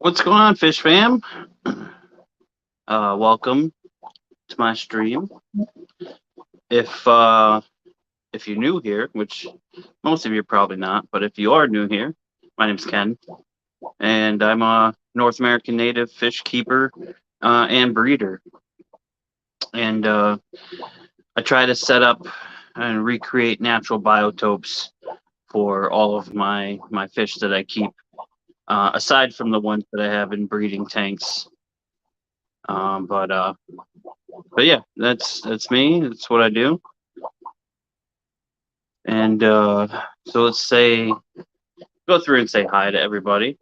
What's going on, Fish Fam? Welcome to my stream. If uh, if you're new here, which most of you are probably not, but if you are new here, my name's Ken, and I'm a North American native fish keeper and breeder. And I try to set up and recreate natural biotopes for all of my fish that I keep, aside from the ones that I have in breeding tanks. Um, but uh, but yeah, that's me. That's what I do. And so let's say go through and say hi to everybody.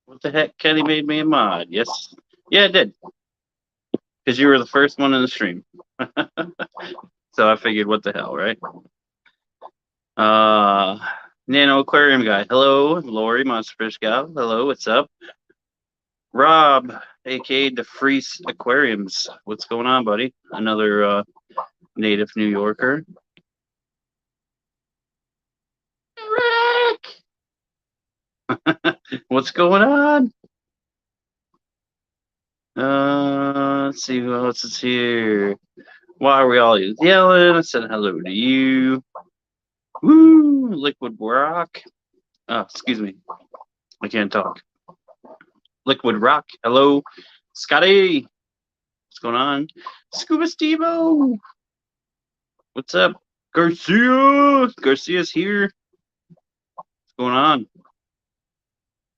What the heck? Kenny made me a mod. Yes, yeah, it did because you were the first one in the stream. So I figured, what the hell, right? Uh, Nano Aquarium guy. Hello, Lori Monster Fish Gal. Hello, what's up? Rob, aka DeFreeze Aquariums. What's going on, buddy? Another native New Yorker. Rick, what's going on? Let's see who else is here. Why are we all yelling? I said hello to you. Woo! Liquid Rock. Oh, excuse me. I can't talk. Liquid Rock. Hello. Scotty. What's going on? Scuba Stevo. What's up? Garcia. Garcia's here. What's going on?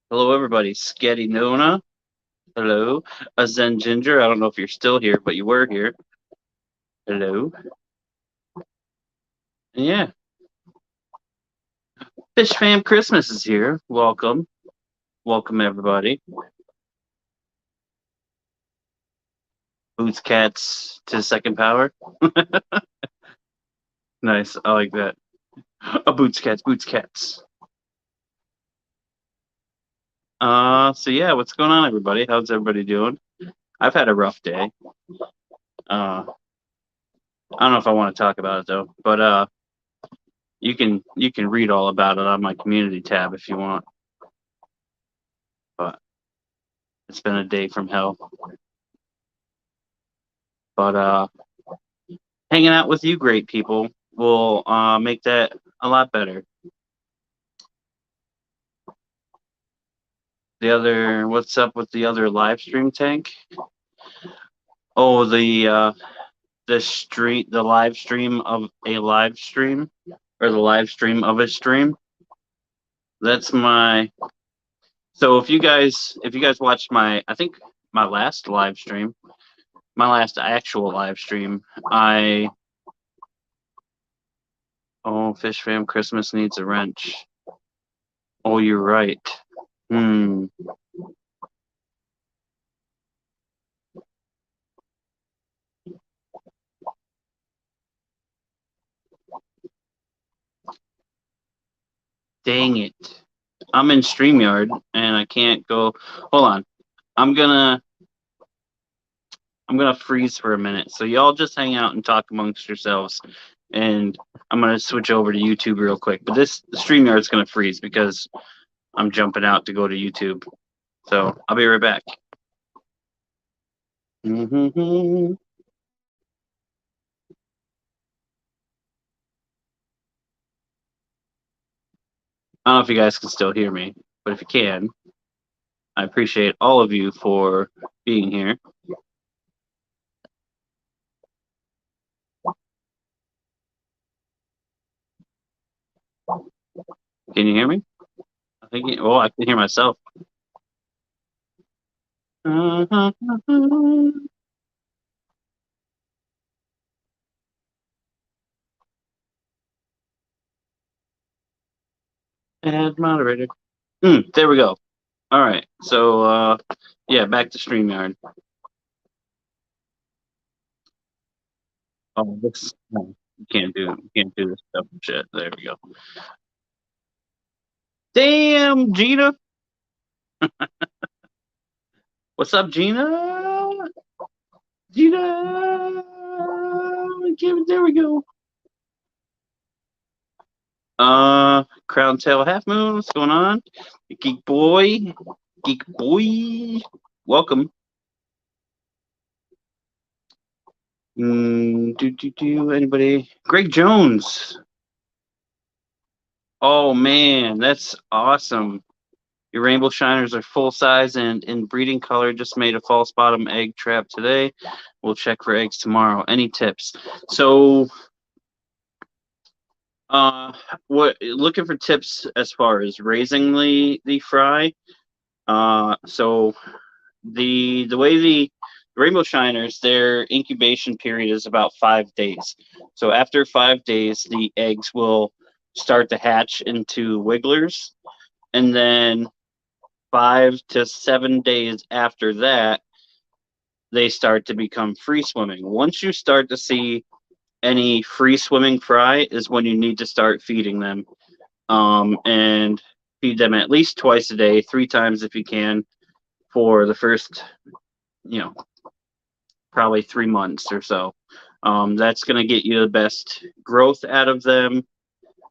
Hello, everybody. Sketty Nona. Hello. A Zen Ginger. I don't know if you're still here, but you were here. Hello. And yeah. Fish Fam Christmas is here. Welcome. Welcome, everybody. Boots Cats to second power. Nice. I like that. A Boots Cats, Boots Cats. So yeah, what's going on, everybody? How's everybody doing? I've had a rough day. I don't know if I want to talk about it though, but you can read all about it on my community tab if you want. But it's been a day from hell. But hanging out with you great people will make that a lot better. What's up with the other live stream tank? Oh, the live stream of a live stream, or the live stream of a stream. That's my. So if you guys watched I think my last live stream, my last actual live stream, Fish Fam Christmas needs a wrench. Oh, you're right. Dang it. I'm in StreamYard and I can't go. Hold on. I'm gonna freeze for a minute. So y'all just hang out and talk amongst yourselves. And I'm gonna switch over to YouTube real quick. But the StreamYard's gonna freeze because I'm jumping out to go to YouTube. So I'll be right back. I don't know if you guys can still hear me, but if you can, I appreciate all of you for being here. Can you hear me? I think. I can hear myself. Add moderator. There we go. All right. So yeah, back to StreamYard. Oh, this you can't do this stuff and shit. There we go. Damn, Gina. What's up, Gina? Gina. There we go. Crown Tail Half Moon. What's going on? Geek Boy. Geek Boy. Welcome. Anybody? Greg Jones. Oh, man. That's awesome. Your rainbow shiners are full size and in breeding color. Just made a false bottom egg trap today. We'll check for eggs tomorrow. Any tips? So, what looking for tips as far as raising the fry? So the way the rainbow shiners, their incubation period is about 5 days. So after 5 days, the eggs will start to hatch into wigglers, and then 5 to 7 days after that, they start to become free swimming. Once you start to see any free swimming fry is when you need to start feeding them, and feed them at least twice a day, 3 times if you can, for the first, probably 3 months or so. That's going to get you the best growth out of them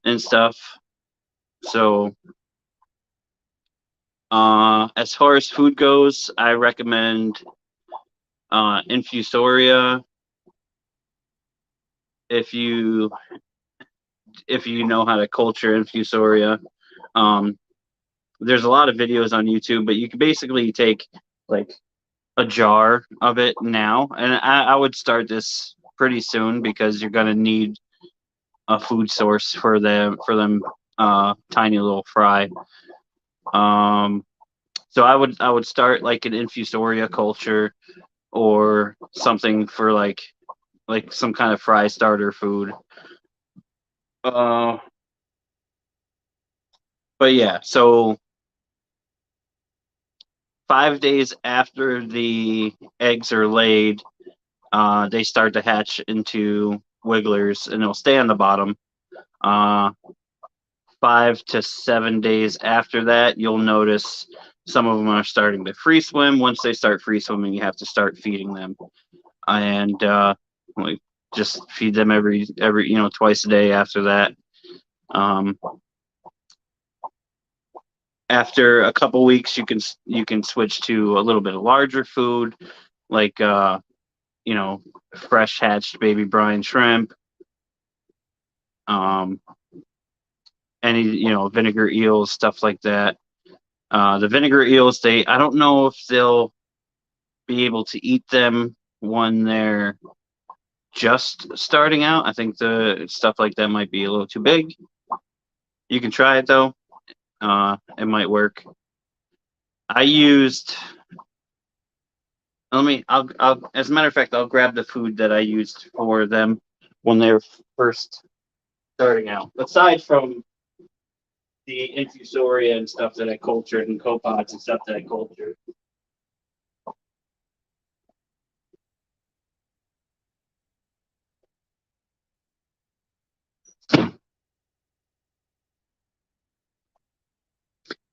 and stuff. So, as far as food goes, I recommend Infusoria. If you know how to culture Infusoria, there's a lot of videos on YouTube, but you can basically take like a jar of it now, and I would start this pretty soon because you're gonna need a food source for them tiny little fry. So I would start like an Infusoria culture or something for like some kind of fry starter food. But yeah, so 5 days after the eggs are laid, they start to hatch into wigglers, and they'll stay on the bottom. 5 to 7 days after that, you'll notice some of them are starting to free swim. Once they start free swimming, you have to start feeding them, and just feed them every twice a day after that. After a couple weeks, you can switch to a little bit of larger food, like fresh hatched baby brine shrimp, any vinegar eels, stuff like that. The vinegar eels, I don't know if they'll be able to eat them when they're just starting out. I think the stuff like that might be a little too big. You can try it though. It might work. I used. I'll as a matter of fact, I'll grab the food that I used for them when they're first starting out. Aside from the Infusoria and stuff that I cultured and copods and stuff that I cultured.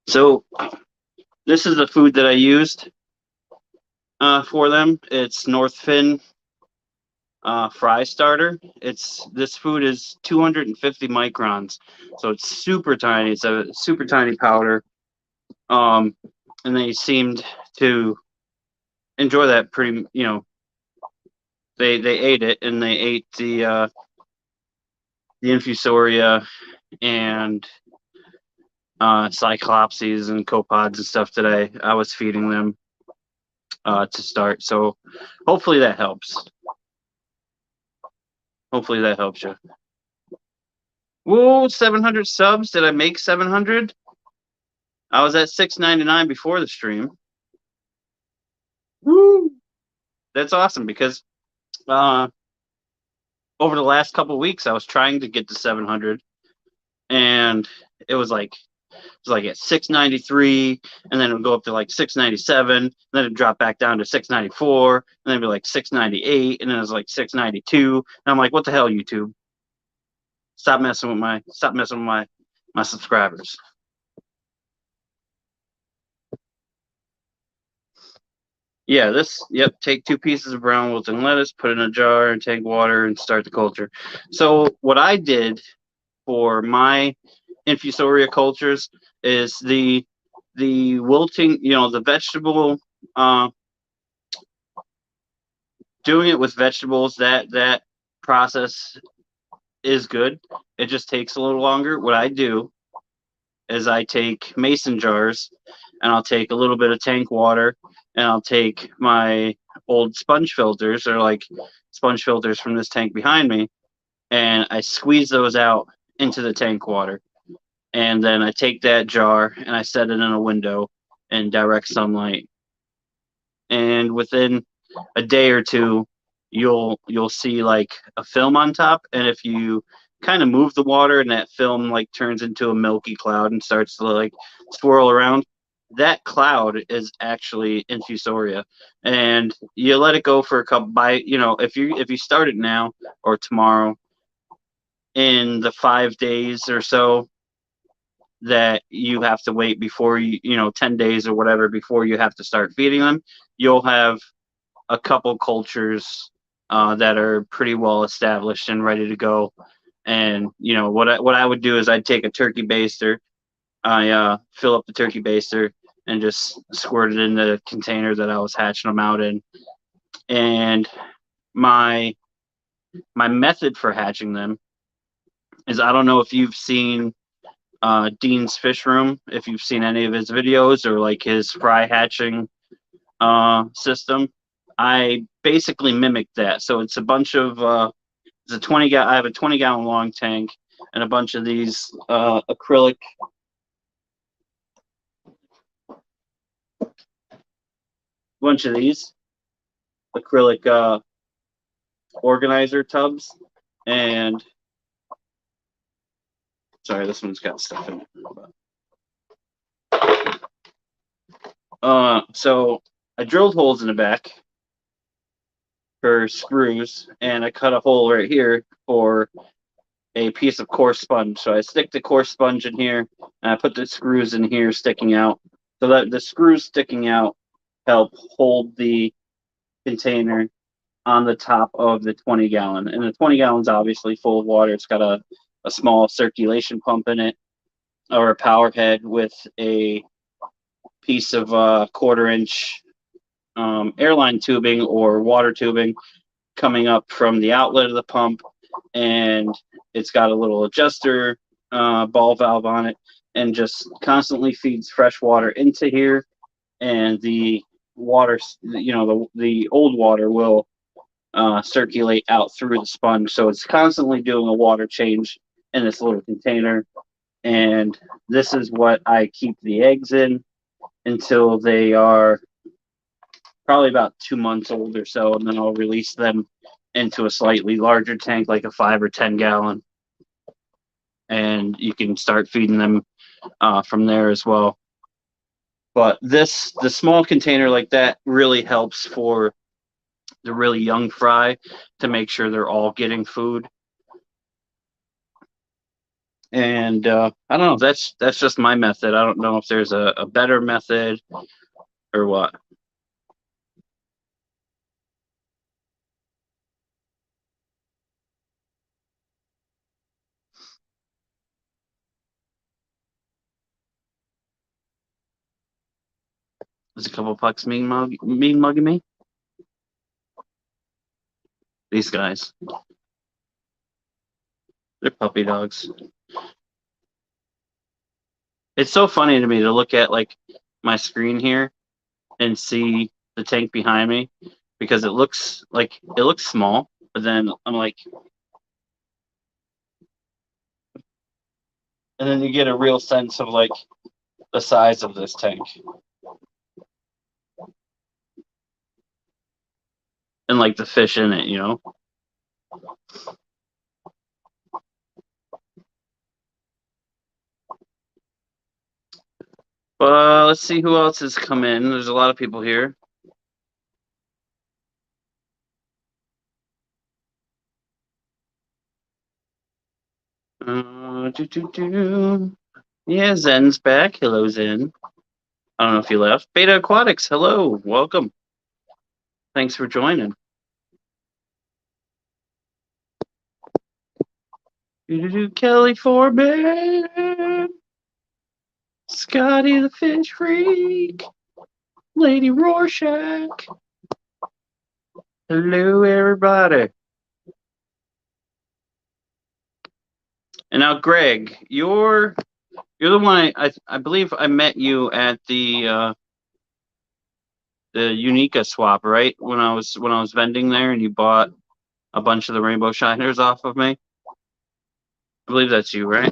So this is the food that I used for them. It's North Fin fry starter. This food is 250 microns, so it's super tiny. It's a super tiny powder, and they seemed to enjoy that pretty. They ate it, and they ate the Infusoria and Cyclopses and copods and stuff that I was feeding them to start. So hopefully that helps. Hopefully that helps you. Whoa, 700 subs. Did I make 700? I was at 699 before the stream. Woo! That's awesome because over the last couple weeks I was trying to get to 700, and it was like at 693, and then it would go up to like 697, and then it'd drop back down to 694, and then it'd be like 698, and then it was like 692. And I'm like, what the hell, YouTube? Stop messing with my subscribers. Yeah, take 2 pieces of brown wilting lettuce, put it in a jar, and tank water, and start the culture. So what I did for my infusoria cultures is the wilting, the vegetable, uh, doing it with vegetables, that process is good. It just takes a little longer. What I do is I take mason jars and I'll take a little bit of tank water and I'll take my old sponge filters, or like sponge filters from this tank behind me, and I squeeze those out into the tank water. And then I take that jar and I set it in a window in direct sunlight. And within a day or two, you'll see like a film on top. And if you kind of move the water and that film like turns into a milky cloud and starts to like swirl around, that cloud is actually infusoria. And you let it go for a couple by if you start it now or tomorrow, in the 5 days or so that you have to wait before 10 days or whatever before you have to start feeding them, you'll have a couple cultures that are pretty well established and ready to go. And what I would do is I'd take a turkey baster, I fill up the turkey baster and just squirt it in the container that I was hatching them out in. And my method for hatching them is, I don't know if you've seen Dean's Fish Room, if you've seen any of his videos or like his fry hatching system. I basically mimicked that. So it's a bunch of it's a 20 I have a 20-gallon long tank and a bunch of these acrylic organizer tubs. And sorry, this one's got stuff in it. So I drilled holes in the back for screws, and I cut a hole right here for a piece of coarse sponge. So I stick the coarse sponge in here, and I put the screws in here sticking out, so that the screws sticking out help hold the container on the top of the 20-gallon. And the 20 gallon's obviously full of water. It's got a small circulation pump in it, or a power head with a piece of 1/4 inch airline tubing or water tubing coming up from the outlet of the pump, and it's got a little adjuster ball valve on it, and just constantly feeds fresh water into here, and the water, the old water will circulate out through the sponge. So it's constantly doing a water change in this little container. And this is what I keep the eggs in until they are probably about 2 months old or so, and then I'll release them into a slightly larger tank, like a 5 or 10-gallon, and you can start feeding them from there as well. But the small container like that really helps for the really young fry to make sure they're all getting food. And I don't know. That's just my method. I don't know if there's a better method or what. There's a couple pucks mean mugging me. These guys, they're puppy dogs. It's so funny to me to look at like my screen here and see the tank behind me, because it looks small, but then I'm like, and then you get a real sense of like the size of this tank and like the fish in it. But let's see who else has come in. There's a lot of people here. Yeah, Zen's back. Hello, Zen. I don't know if you left. Beta Aquatics, hello. Welcome. Thanks for joining. Kelly for me. Scotty the Fish Freak, Lady Rorschach. Hello, everybody. And now, Greg, you're the one I believe I met you at the Unica swap, right? When I was vending there, and you bought a bunch of the rainbow shiners off of me. I believe that's you, right?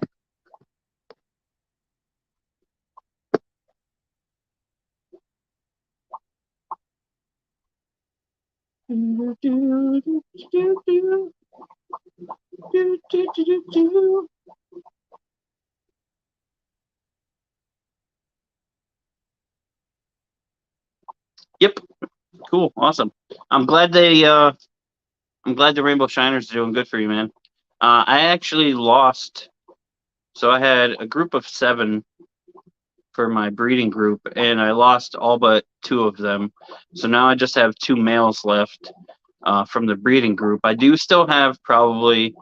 Yep. Cool. Awesome. I'm glad the rainbow shiners are doing good for you, man. I actually lost. So I had a group of 7 for my breeding group, and I lost all but 2 of them. So now I just have 2 males left from the breeding group. I do still have probably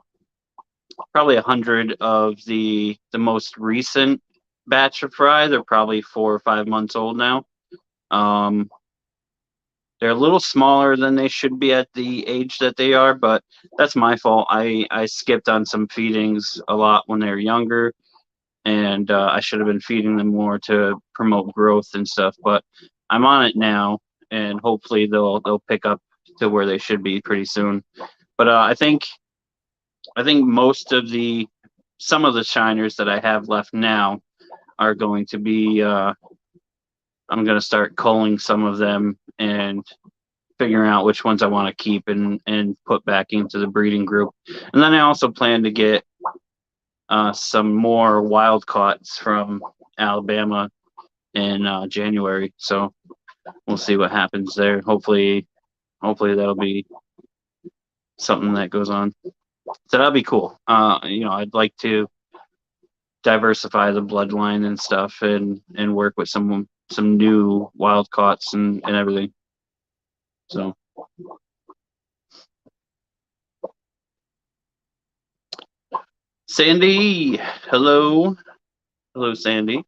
100 of the most recent batch of fry. They're probably 4 or 5 months old now. They're a little smaller than they should be at the age that they are, but that's my fault. I skipped on some feedings a lot when they were younger, and I should have been feeding them more to promote growth and stuff. But I'm on it now, and hopefully they'll pick up to where they should be pretty soon. But I think most of some of the shiners that I have left now are going to be. I'm going to start culling some of them and figuring out which ones I want to keep and put back into the breeding group. And then I also plan to get some more wild caughts from Alabama in January. So we'll see what happens there. Hopefully that'll be something that goes on. So that'll be cool. I'd like to diversify the bloodline and stuff and work with some new wild caughts and everything. So Sandy, hello. Hello, Sandy.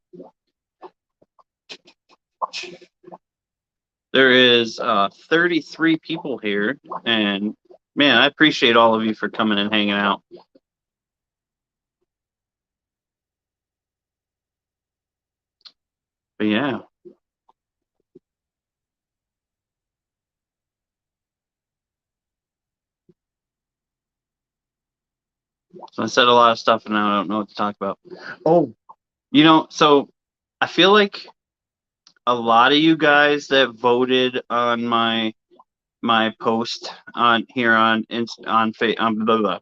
There is 33 people here, and man, I appreciate all of you for coming and hanging out. But yeah. So I said a lot of stuff, and now I don't know what to talk about. Oh, so I feel like a lot of you guys that voted on my post on here on blah, blah.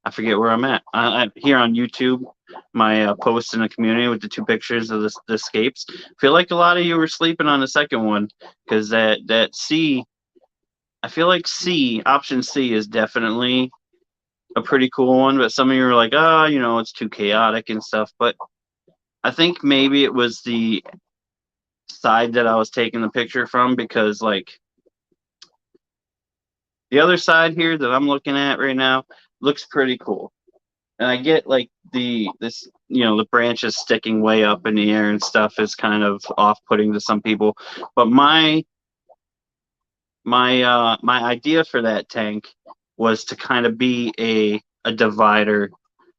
I forget where I'm at. I'm here on YouTube. My post in the community with the 2 pictures of the escapes. I feel like a lot of you were sleeping on the second one because that C. I feel like option C is definitely a pretty cool one, but some of you are like, it's too chaotic and stuff. But I think maybe it was the side that I was taking the picture from, because like the other side here that I'm looking at right now looks pretty cool. And I get like the branches sticking way up in the air and stuff is kind of off-putting to some people. But my idea for that tank was to kind of be a divider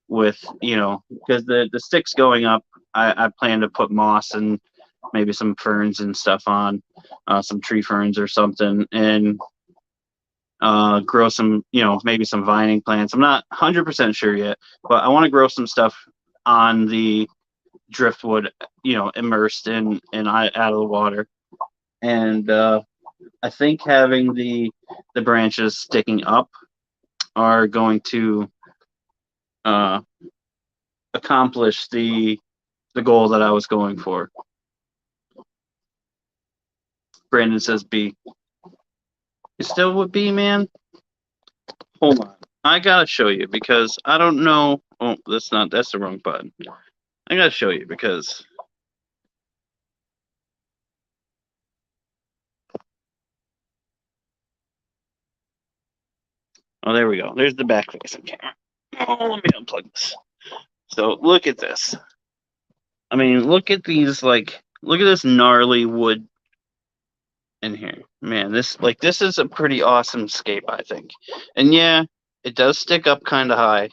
with, because the sticks going up, I plan to put moss and maybe some ferns and stuff on, some tree ferns or something, and grow some, maybe some vining plants. I'm not 100% sure yet, but I want to grow some stuff on the driftwood, immersed in out of the water. And I think having the branches sticking up are going to accomplish the goal that I was going for. Brandon says B. You still with B, man? Hold on. I gotta show you because I don't know. Oh, that's the wrong button. I gotta show you because oh, there we go. There's the back facing camera. Oh, let me unplug this. So look at this. I mean, look at these, like, look at this gnarly wood in here. Man, this is a pretty awesome scape, I think. And yeah, it does stick up kind of high.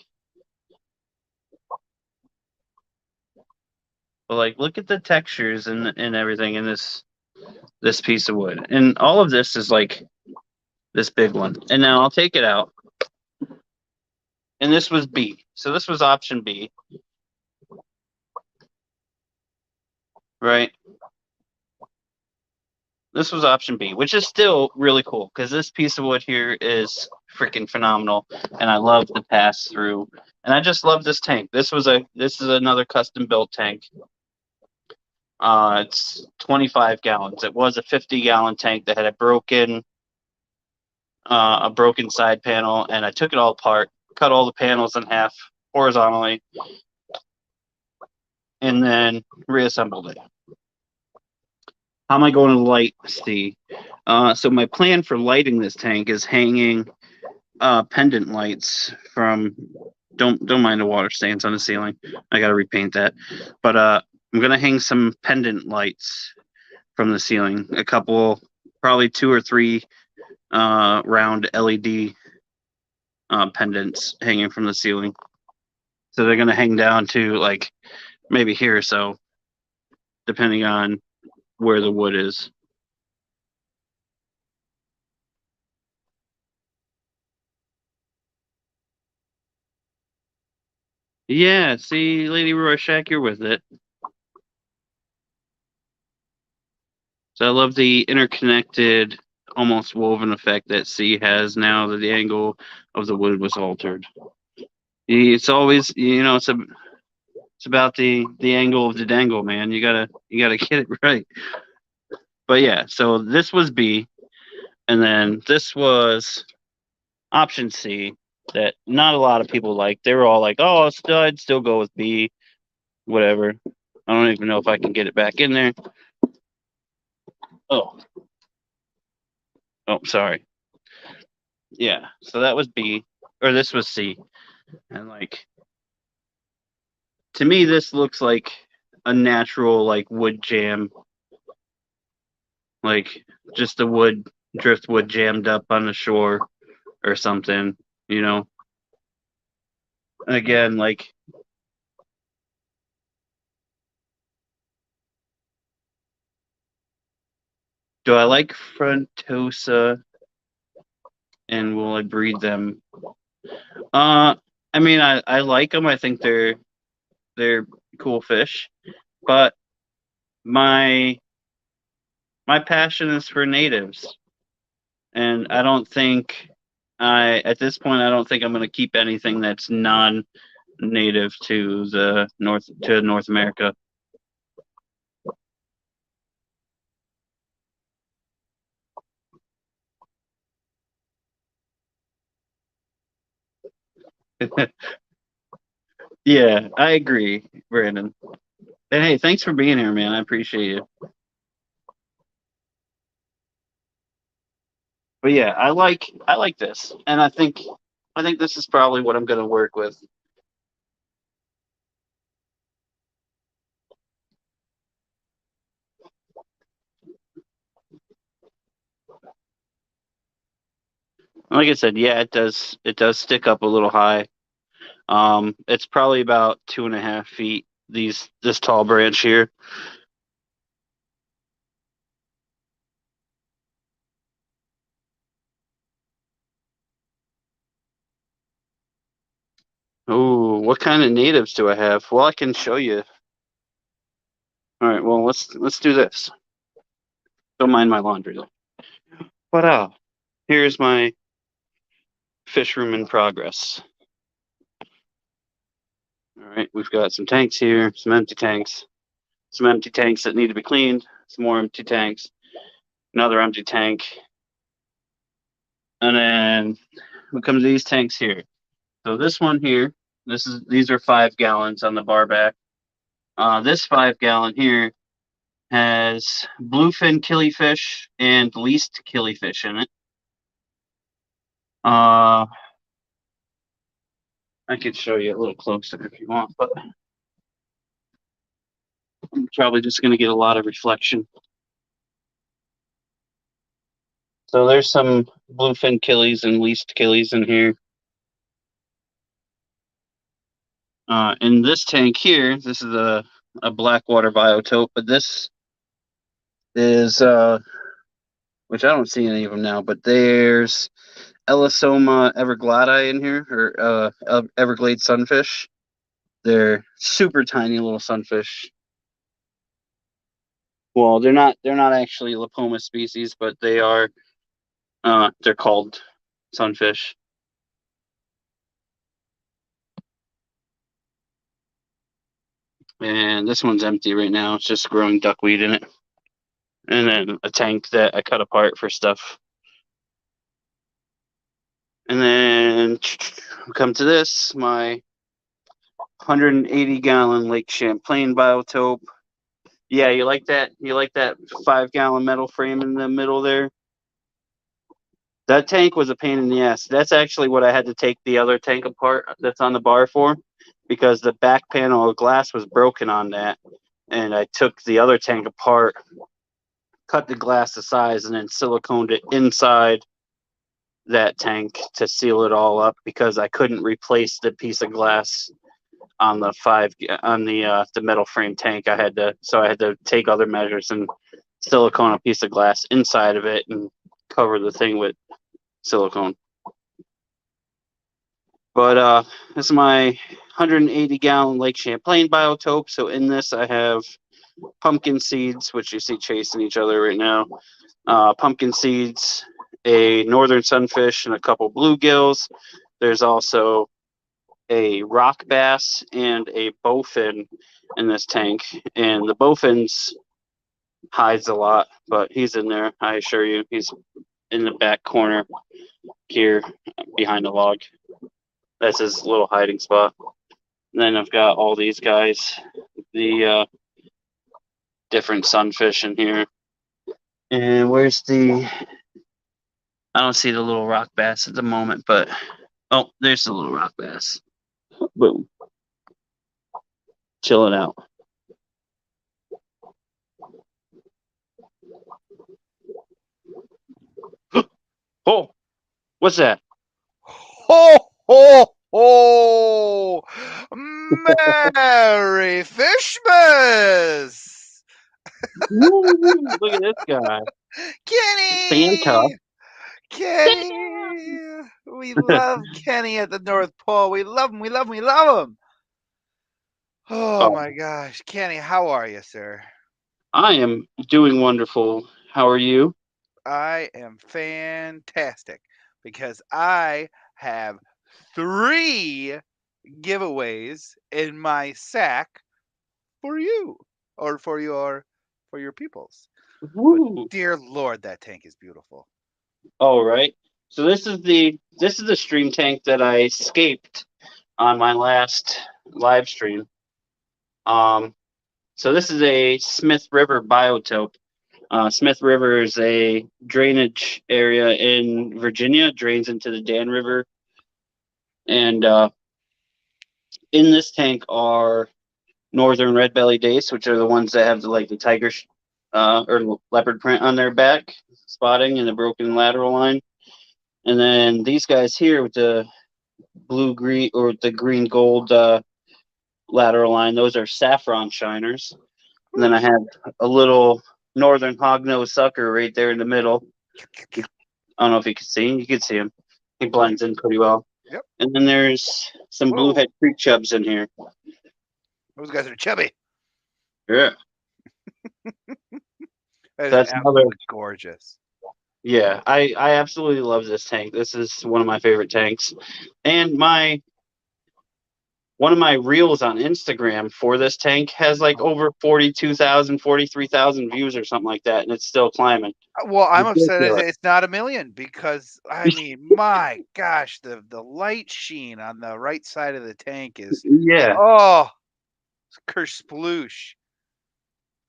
But like, look at the textures and everything in this piece of wood. And all of this is like this big one. And now I'll take it out. And this was B. So this was option B. Right? This was option B, which is still really cool because this piece of wood here is freaking phenomenal, and I love the pass through, and I just love this tank. This is another custom built tank. It's 25 gallons. It was a 50-gallon tank that had a broken side panel, and I took it all apart, cut all the panels in half horizontally, and then reassembled it. How am I going to light C? So my plan for lighting this tank is hanging pendant lights from. Don't mind the water stains on the ceiling. I gotta repaint that. But I'm gonna hang some pendant lights from the ceiling. A couple, probably 2 or 3 round LED pendants hanging from the ceiling. So they're gonna hang down to like maybe here or so, depending on where the wood is. Yeah, see, Lady Rorschach, you're with it. So I love the interconnected, almost woven effect that C has now that the angle of the wood was altered. It's always, it's about the angle of the dangle, man. You gotta get it right. But yeah, so this was B, and then this was option C that not a lot of people like. They were all like, "Oh, I'd still go with B, whatever." I don't even know if I can get it back in there. Oh, oh, sorry. Yeah, so that was B, or this was C, and like to me, this looks like a natural like wood jam, like just the wood driftwood jammed up on the shore or something. You know, again, like do I like frontosa and will I breed them? Uh, I mean, I like them. I think they're cool fish, but my my passion is for natives, and I don't think I at this point I don't think I'm going to keep anything that's non-native to the North America. Yeah, I agree, Brandon. And hey, thanks for being here, man. I appreciate you. But yeah, I like this, and I think this is probably what I'm going to work with. Like I said, yeah, it does stick up a little high. It's probably about 2.5 feet. This tall branch here. Oh, what kind of natives do I have? Well, I can show you. All right, well let's do this. Don't mind my laundry though. But here's my fish room in progress. All right, we've got some tanks here, some empty tanks, some empty tanks that need to be cleaned, some more empty tanks, another empty tank, and then we come to these tanks here. So this one here, these are 5 gallons on the bar back. This 5 gallon here has bluefin killifish and least killifish in it. Uh, I could show you a little closer if you want, but I'm probably just going to get a lot of reflection. So there's some bluefin killies and least killies in here. In this tank here, this is a blackwater biotope, but this is which I don't see any of them now, but there's Ellisoma evergladi in here, or Everglade sunfish. They're super tiny little sunfish. Well, they're not actually Lipoma species, but they're called sunfish. And this one's empty right now. It's just growing duckweed in it. And then a tank that I cut apart for stuff. And then come to this, my 180-gallon Lake Champlain biotope. Yeah, you like that? You like that 5-gallon metal frame in the middle there? That tank was a pain in the ass. That's actually what I had to take the other tank apart that's on the bar for, because the back panel of glass was broken on that. And I took the other tank apart, cut the glass to size, and then siliconed it inside that tank to seal it all up, because I couldn't replace the piece of glass on the metal frame tank. I had to take other measures and silicone a piece of glass inside of it and cover the thing with silicone. But this is my 180-gallon Lake Champlain biotope. So in this, I have pumpkin seeds, which you see chasing each other right now. Pumpkin seeds, a northern sunfish, and a couple bluegills. There's also a rock bass and a bowfin in this tank. And the bowfin's hides a lot, but he's in there, I assure you. He's in the back corner here behind the log. That's his little hiding spot. And then I've got all these guys, the different sunfish in here. And where's I don't see the little rock bass at the moment, but oh, there's the little rock bass. Boom. Chilling out. Oh, what's that? Ho, ho, ho! Merry Fishmas! Woo, look at this guy. Santa. Kenny! Kenny! We love Kenny at the North Pole. We love him, we love him, we love him! Oh Oh, my gosh. Kenny, how are you, sir? I am doing wonderful. How are you? I am fantastic because I have 3 giveaways in my sack for you or for your peoples. But Woo. dear Lord, that tank is beautiful. All right. So this is the stream tank that I escaped on my last live stream. Um, so this is a Smith River biotope. Smith River is a drainage area in Virginia. It drains into the Dan River, and in this tank are northern red-bellied dace, which are the ones that have the tiger or leopard print on their back, spotting and the broken lateral line. And then these guys here with the blue green or the green gold lateral line, those are saffron shiners. And then I have a little northern hognose sucker right there in the middle. I don't know if you can see him. You can see him. He blends in pretty well. Yep. And then there's some Whoa. bluehead creek chubs in here. Those guys are chubby. Yeah. That is That's another. absolutely gorgeous. Yeah, I absolutely love this tank. This is one of my favorite tanks. And one of my reels on Instagram for this tank has like over 42,000, 43,000 views or something like that, and it's still climbing. Well, I'm upset Ridiculous. it's not a million because I mean, my gosh, the light sheen on the right side of the tank is Yeah. oh kersploosh.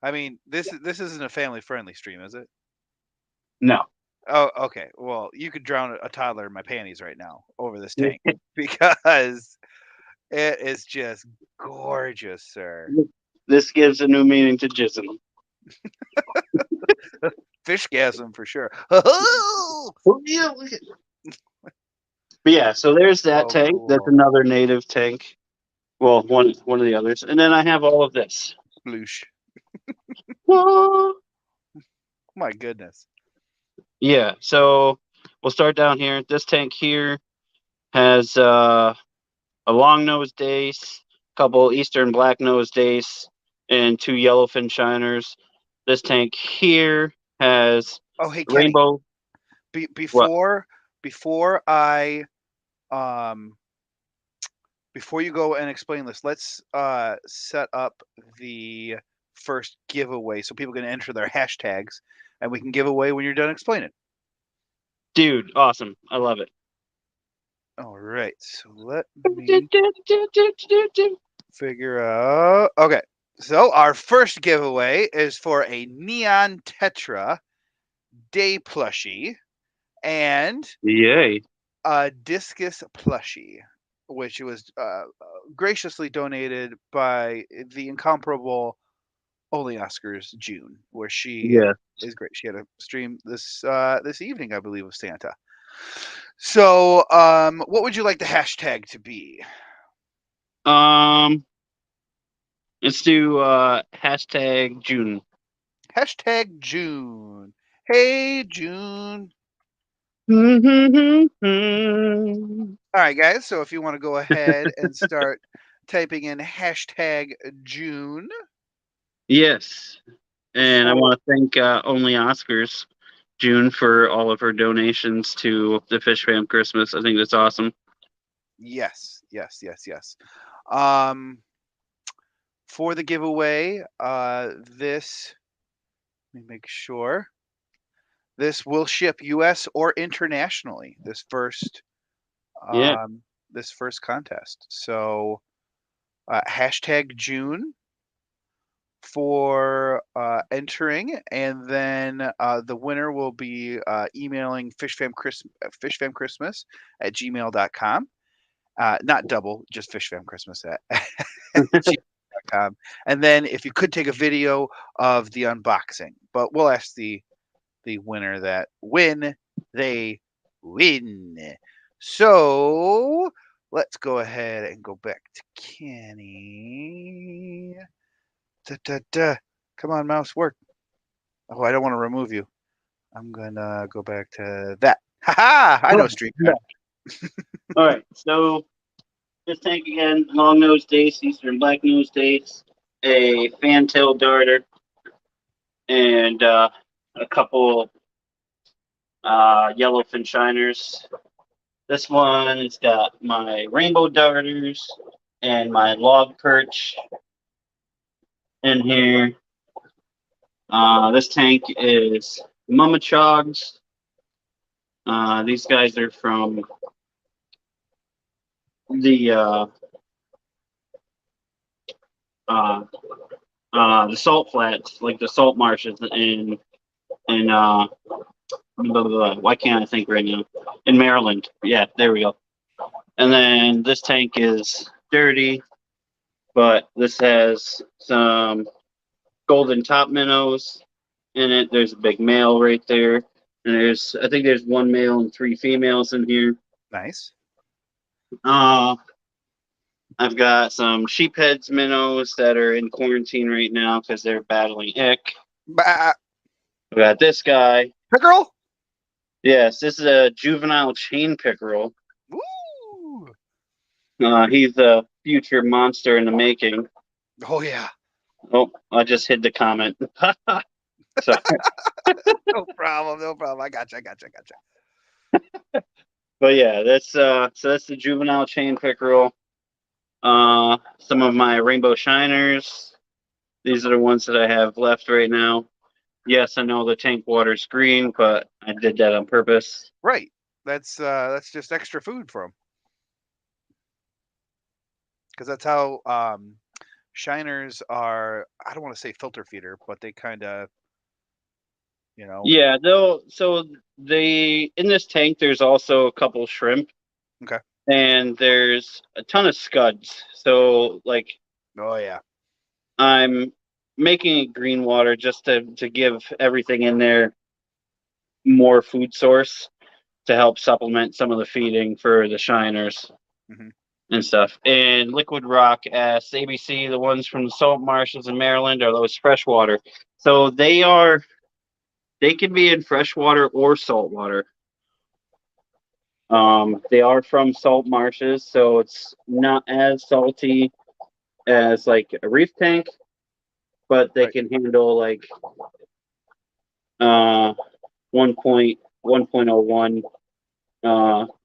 I mean, this isn't a family friendly stream, is it? No. Oh, okay. Well, you could drown a toddler in my panties right now over this tank because it is just gorgeous, sir. This gives a new meaning to jism. Fishgasm for sure. Oh, yeah, look at- But yeah, so there's that Oh, tank. That's cool. another native tank. Well, one of the others, and then I have all of this. Sploosh. Whoa. My goodness. Yeah, so we'll start down here. This tank here has a long nosed dace, a couple eastern black nosed dace, and two yellowfin shiners. This tank here has Oh, hey Kenny. rainbow. Be- What, before before I um before you go and explain this, let's set up the first giveaway so people can enter their hashtags and we can give away when you're done explaining. dude? Awesome, I love it. All right. So let me figure out. Okay. So our first giveaway is for a Neon Tetra Day plushie and Yay! a Discus plushie, which was graciously donated by the incomparable Only Oscars June, where she Yeah. is great. She had a stream this evening, I believe, of Santa. So, what would you like the hashtag to be? Um, let's do hashtag June. Hashtag June. Hey June. All right, guys. So if you want to go ahead and start typing in hashtag June Yes, and I for want to thank Only Oscars June for all of her donations to the Fish Fam Christmas. I think that's awesome. yes, yes, yes, yes. Um, for the giveaway, this let me make sure this will ship U.S. or internationally. Yeah, This first contest. So hashtag June for entering, and then the winner will be emailing fishfamchristmas at gmail.com. Not double, just fishfamchristmas at gmail.com. And then if you could take a video of the unboxing, but we'll ask the winner that when they win. So let's go ahead and go back to Kenny. Da, da, da. Come on, mouse, work. Oh, I don't want to remove you. I'm gonna go back to that. Ha ha! I know oh, yeah. StreamYard. All right, so this tank again, long nose dace, eastern black nose dace, a fantail darter, and a couple yellowfin shiners. This one has got my rainbow darters and my log perch in here. This tank is Mama Chogs. These guys are from the uh, the salt flats, like the salt marshes in blah, blah, blah. Why can't I think right now? In Maryland. Yeah, there we go. And then this tank is dirty, but this has some golden top minnows in it. There's a big male right there. And I think there's one male and three females in here. Nice. Uh, I've got some sheepheads minnows that are in quarantine right now because they're battling ick. Bah, I've got this guy. pickerel. Yes, this is a juvenile chain pickerel. Woo! He's a future monster in the making. Oh yeah. Oh, I just hid the comment. Sorry. No problem. No problem. I got you. I got you. I got you. But yeah, that's the juvenile chain pickerel. Some of my rainbow shiners. These are the ones that I have left right now. Yes, I know the tank water's green, but I did that on purpose. Right. That's just extra food for them because that's how shiners are. I don't want to say filter feeder, but they kind of, you know. Yeah, though. So they in this tank, there's also a couple shrimp, Okay. and there's a ton of scuds. So like Oh yeah. I'm making it green water just to give everything in there more food source to help supplement some of the feeding for the shiners Hmm. and stuff. And liquid rock asks ABC, the ones from the salt marshes in Maryland, are those freshwater? So they can be in freshwater or saltwater. They are from salt marshes, so it's not as salty as like a reef tank, but they Right. can handle like 1.1.01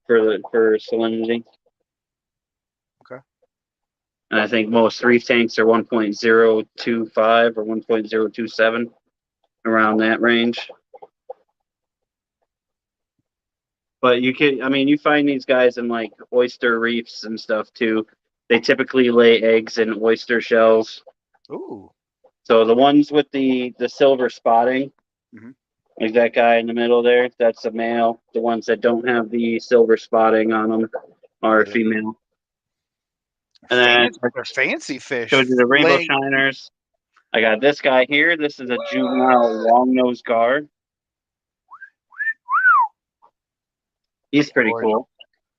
for salinity. Okay. And I think most reef tanks are 1.025 or 1.027 around that range. But you can, I mean, you find these guys in like oyster reefs and stuff too. They typically lay eggs in oyster shells. Ooh. So the ones with the silver spotting, Hmm. like that guy in the middle there, that's a male. The ones that don't have the silver spotting on them are a Right. female. And then Fancy, they're fancy fish. showed you the rainbow Laying. shiners. I got this guy here. This is a juvenile long-nosed gar. He's pretty Gorgeous.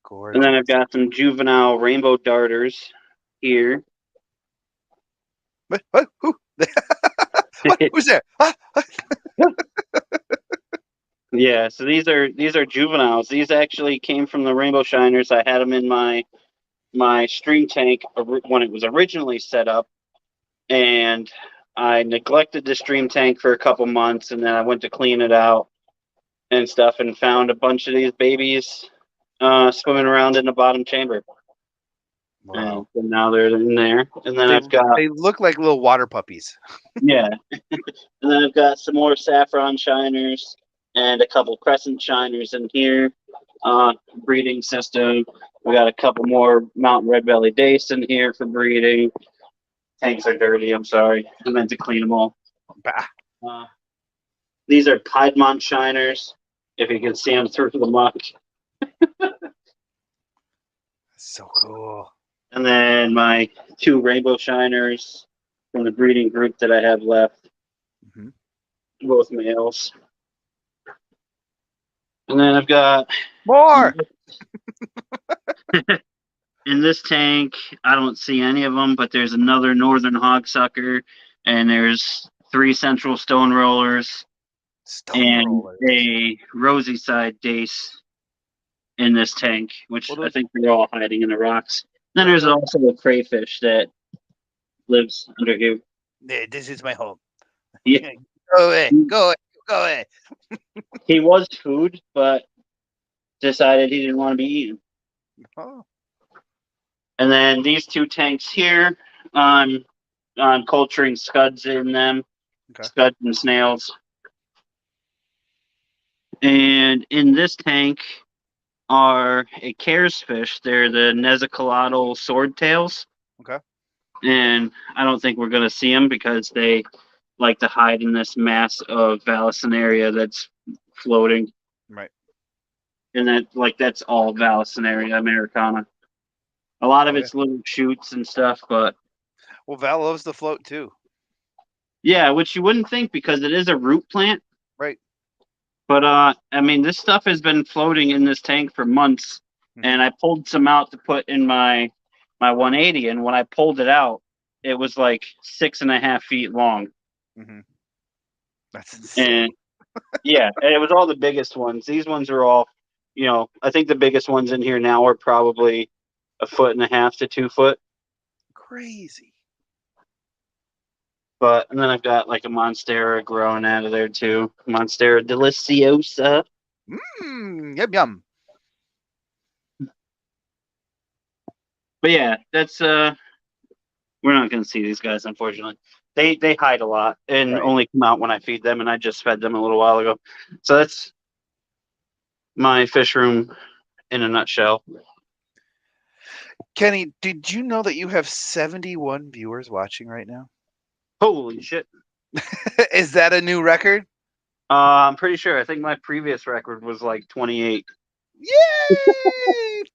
cool. And then I've Gorgeous. got some juvenile rainbow darters here. What? Who? What? Who's there? Ah, ah. Yeah, so these are juveniles. These actually came from the rainbow shiners. I had them in my stream tank when it was originally set up, and I neglected the stream tank for a couple months, and then I went to clean it out and stuff, and found a bunch of these babies swimming around in the bottom chamber. And Wow. so now they're in there. And then They I've got, they look like little water puppies. yeah, and then I've got some more saffron shiners and a couple crescent shiners in here. Breeding system. We got a couple more mountain red belly dace in here for breeding. Tanks are dirty. I'm sorry. I meant to clean them all. Bah. Uh, these are Piedmont shiners. If you can see them through the muck. So cool. And then my two rainbow shiners from the breeding group that I have left, Hmm. both males. And then I've got More. in this tank, I don't see any of them, but there's another northern hogsucker, and there's three central stone rollers, Stone and rollers. a rosy side dace in this tank, which Well, I those, think they're all hiding in the rocks. Then there's those, also a crayfish that lives under here. this is my home. Yeah, Go away. Go away. Go away. he was food, but decided he didn't want to be eaten. Oh, And then these two tanks here, I'm culturing scuds in them, okay. scuds and snails. And in this tank are a Cares fish. They're the Nezacolotl swordtails. Okay. And I don't think we're going to see them because they like to hide in this mass of Vallisneria that's floating. Right. And that's all Vallisneria americana. A lot of Oh, yeah. it's little shoots and stuff, but Well, Val loves the float too. yeah, which you wouldn't think because it is a root plant. Right. But I mean, this stuff has been floating in this tank for months, Hmm. and I pulled some out to put in my 180, and when I pulled it out, it was like 6.5 feet long, Hmm. That's insane. and yeah, and it was all the biggest ones. These ones are all, I think the biggest ones in here now are probably 1.5 to 2 foot. Crazy. But and then I've got like a Monstera growing out of there too, Monstera deliciosa. Yum yum. But yeah, that's we're not going to see these guys, unfortunately. They hide a lot and Right. only come out when I feed them, and I just fed them a little while ago. So that's my fish room in a nutshell. Kenny, did you know that you have 71 viewers watching right now? Holy shit! Is that a new record? I'm pretty sure. I think my previous record was like 28. Yay!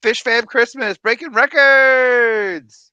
Fish Fam Christmas breaking records.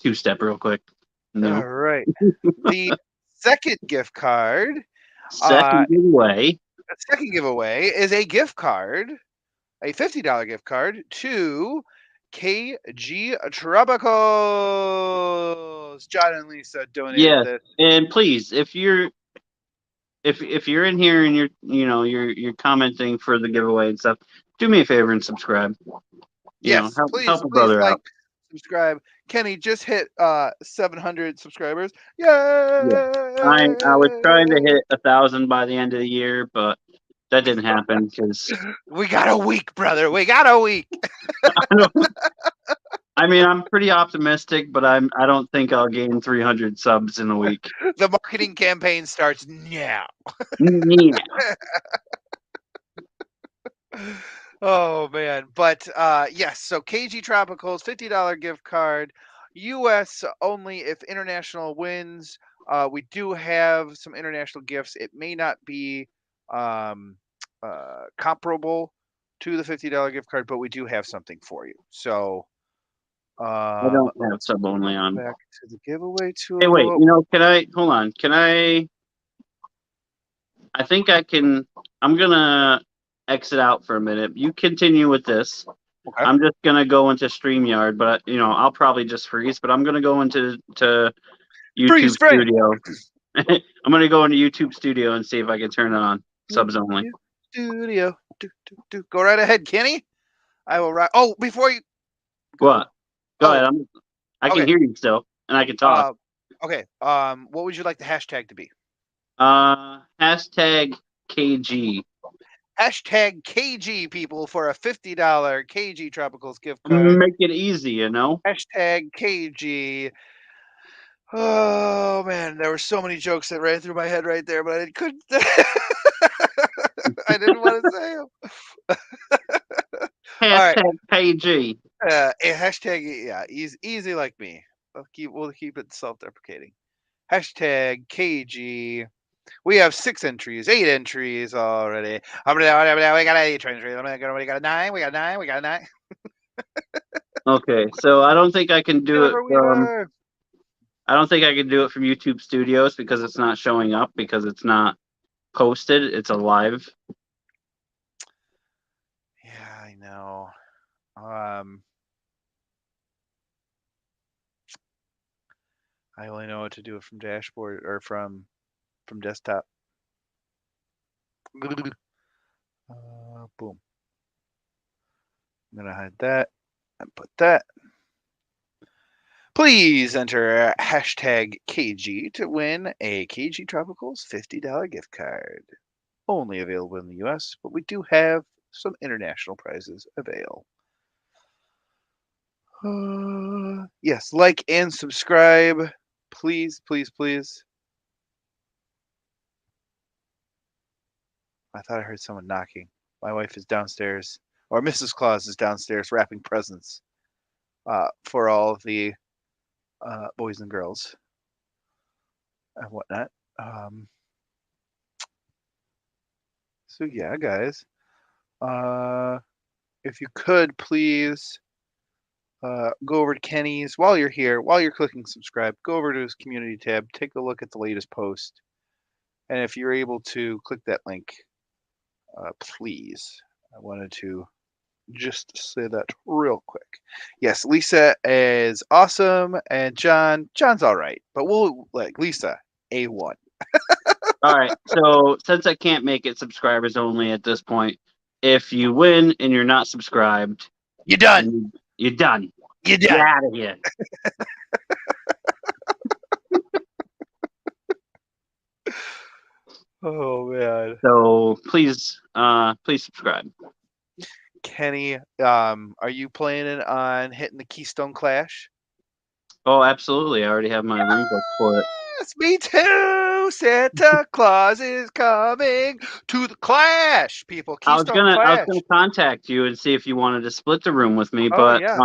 Two-step real quick. All No. right. The second gift card, Second giveaway. the second giveaway is a gift card, a $50 gift card to KG Tropicals. John and Lisa donated Yes. this. And please, if you're in here and you're commenting for the giveaway and stuff, do me a favor and subscribe. Yes, Help a please brother like, out. subscribe. Kenny just hit 700 subscribers. Yeah. Yay! I was trying to hit 1,000 by the end of the year, but that didn't happen because We got a week, brother. We got a week. I mean, I'm pretty optimistic, but I don't think I'll gain 300 subs in a week. The marketing campaign starts now. Yeah. Oh man, but yes, so KG Tropicals $50 gift card, US only if international wins. We do have some international gifts. It may not be comparable to the $50 gift card, but we do have something for you. So I don't have let's sub only go on. back to the giveaway Hey, wait, tool. hold on. I think I can, I'm gonna exit out for a minute. You continue with this. Okay. I'm just gonna go into StreamYard, but I'll probably just freeze, but I'm gonna go into Freeze YouTube frame. Studio. I'm gonna go into YouTube Studio and see if I can turn it on. Subs only. Studio. Go right ahead, Kenny. I will write. Oh, before you. What? Go Oh, ahead. I can okay. hear you still, and I can talk. Okay. What would you like the hashtag to be? Hashtag KG. Hashtag KG people for a $50 KG Tropicals gift card. Make it easy, Hashtag KG. Oh man, there were so many jokes that ran through my head right there, but I couldn't. I didn't want to say them. All right. Hashtag KG. A hashtag, yeah, easy like me. We'll keep it self-deprecating. Hashtag KG. We have 6 entries, 8 entries already. We got 8 entries. We got a 9. We got a 9. We got a 9. Okay, so I don't think I can do it Jennifer from. Weaver. I don't think I can do it from YouTube Studios because it's not showing up because it's not posted. It's a live. Yeah, I know. I only know what to do it from dashboard or from desktop. Boom. I'm gonna hide that and put that. Please enter hashtag KG to win a KG Tropicals $50 gift card. Only available in the US, but we do have some international prizes available. Yes, like and subscribe. Please, please, please. I thought I heard someone knocking. My wife is downstairs, or Mrs. Claus is downstairs wrapping presents for all of the boys and girls and whatnot. So yeah, guys, if you could please go over to Kenny's while you're here, while you're clicking subscribe, go over to his community tab, take a look at the latest post, and if you're able to click that link, please. I wanted to just say that real quick. Yes, Lisa is awesome, and John's all right, but we'll like Lisa A1. All right. So since I can't make it subscribers only at this point, if you win and you're not subscribed, You're done. You're done. You're Get done. out of here. Oh man. So please subscribe. Kenny, are you planning on hitting the Keystone Clash? Oh, absolutely. I already have my ring book for it. Yes, me too. Santa Claus is coming to the Clash, people. Keystone I was Clash. gonna contact you and see if you wanted to split the room with me, Oh, but yeah.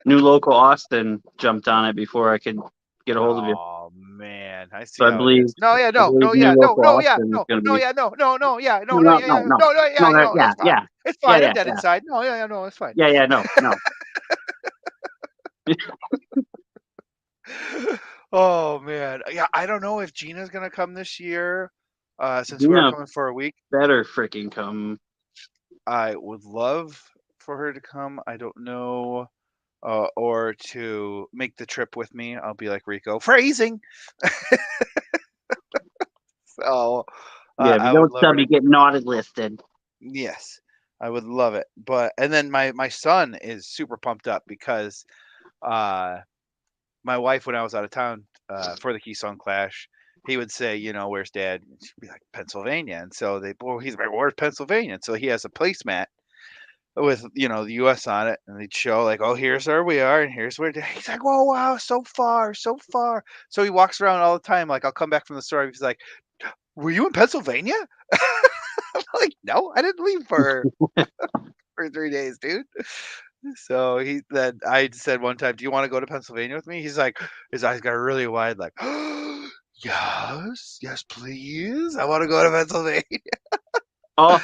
New Local Austin jumped on it before I could get a hold of you. Oh man, I see So I how believe it is. No, yeah, I no, believe no, New yeah, no, Local no, yeah, Austin is no, gonna no, be yeah, no, no, no, yeah, no, no no, no yeah, no yeah, no no, no, yeah, no no, yeah it's fine. yeah It's yeah fine. yeah I'm dead yeah inside. No, yeah, yeah, no, it's fine. yeah yeah no no. Oh man, yeah. I don't know if Gina's gonna come this year, since we are Gina coming for a week. better freaking come. I would love for her to come. I don't know, or to make the trip with me. I'll be like Rico, phrasing. So Yeah, if you I would don't love her sub, to. you get naughty listed. Yes, I would love it. But and then my son is super pumped up because uh my wife, when I was out of town for the Keystone Clash, he would say, "Where's Dad?" And she'd be like, "Pennsylvania." And so he's like, "Where's Pennsylvania?" And so he has a placemat with the U.S. on it, and they'd show like, "Oh, here's where we are, and here's where." He's like, "Whoa, wow, so far, so far." So he walks around all the time. Like I'll come back from the store, he's like, "Were you in Pennsylvania?" I'm like, "No, I didn't leave for 3 days, dude." So then I said one time, "Do you want to go to Pennsylvania with me?" He's like, his eyes got really wide, like, "Yes, yes, please. I want to go to Pennsylvania." Oh,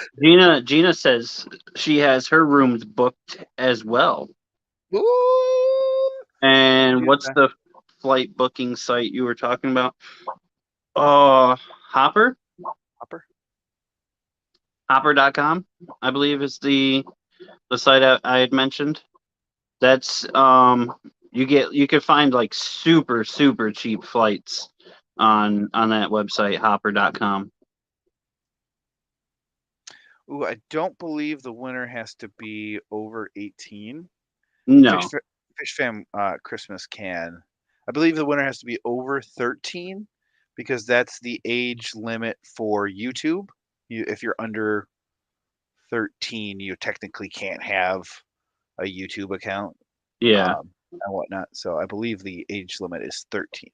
Gina says she has her rooms booked as well. Ooh, And dude, what's the flight booking site you were talking about? Oh, Hopper? Hopper. Hopper.com, I believe is the site I had mentioned. That's you can find like super super cheap flights on that website hopper.com. Ooh, I don't believe the winner has to be over 18. Fish No. Fa- Fish Fam Christmas can. I believe the winner has to be over 13 because that's the age limit for YouTube. If you're under 13, you technically can't have a YouTube account, Yeah. and whatnot. So I believe the age limit is 13.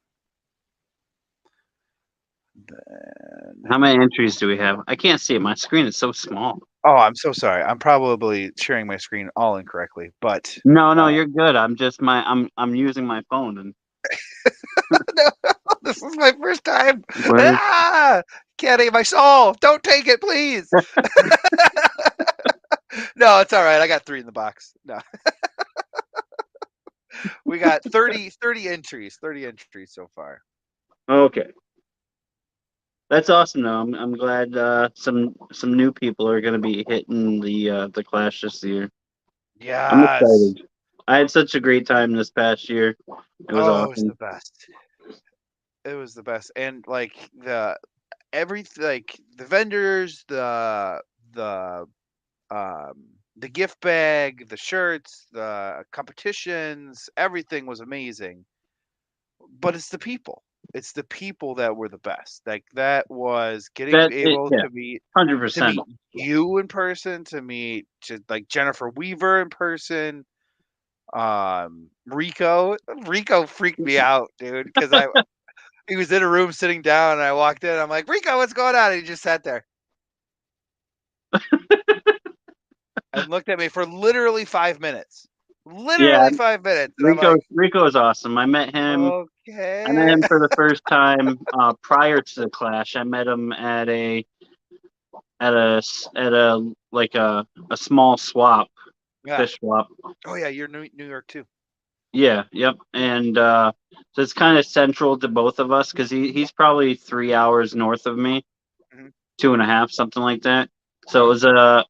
Then, How many entries do we have? I can't see it. My screen is so small. oh, I'm so sorry. I'm probably sharing my screen all incorrectly, but No, uh, you're good. I'm using my phone and no, this is my first time. where Ah, can't eat my soul. Don't take it, please. No, it's all right. I got 3 in the box. No, we got 30 entries. 30 entries so far. okay. That's awesome though. I'm glad some new people are gonna be hitting the Clash this year. I'm Yes. excited. I had such a great time this past year. It was Oh, it was awesome. the best. It was the best. And like like the vendors, the um the gift bag, the shirts, the competitions, everything was amazing. But it's the people. It's the people that were the best. Like that was getting That it able Yeah, hundred to percent. meet you in person, to meet like Jennifer Weaver in person. Rico freaked me out, dude, because I he was in a room sitting down, and I walked in. I'm like, Rico, what's going on? And he just sat there and looked at me for literally 5 minutes. Yeah, Literally 5 minutes. And I'm like, Rico is awesome. I met okay. him for the first time prior to the Clash. I met him at a like a small swap, Yeah. fish swap. Oh, yeah. You're New York too. Yeah, yep. And so it's kind of central to both of us because he's probably 3 hours north of me, Hmm. 2.5, something like that. So Hmm.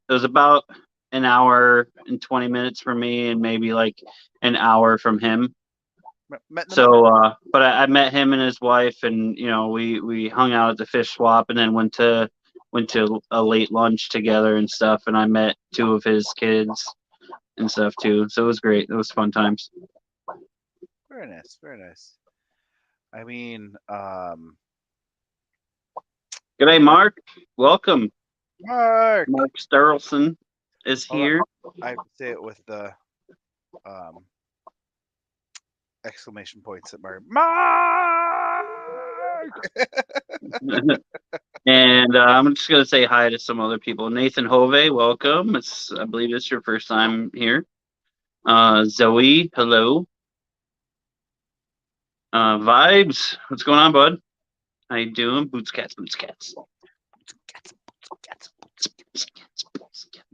it was about an hour and 20 minutes for me, and maybe like an hour from him. Met in the middle. So, but I met him and his wife, and we hung out at the fish swap, and then went to a late lunch together and stuff. And I met two of his kids and stuff too. So it was great. It was fun times. Very nice. Very nice. I mean, G'day, like Mark. Welcome. Mark. Mark Sterlson is Hold on. here. I have to say it with the um, exclamation points at Mark. Mark. And I'm just gonna say hi to some other people. Nathan Hove, welcome. I believe it's your first time here. Zoe, hello. Vibes, what's going on, bud? How you doing? Boots cats, boots cats.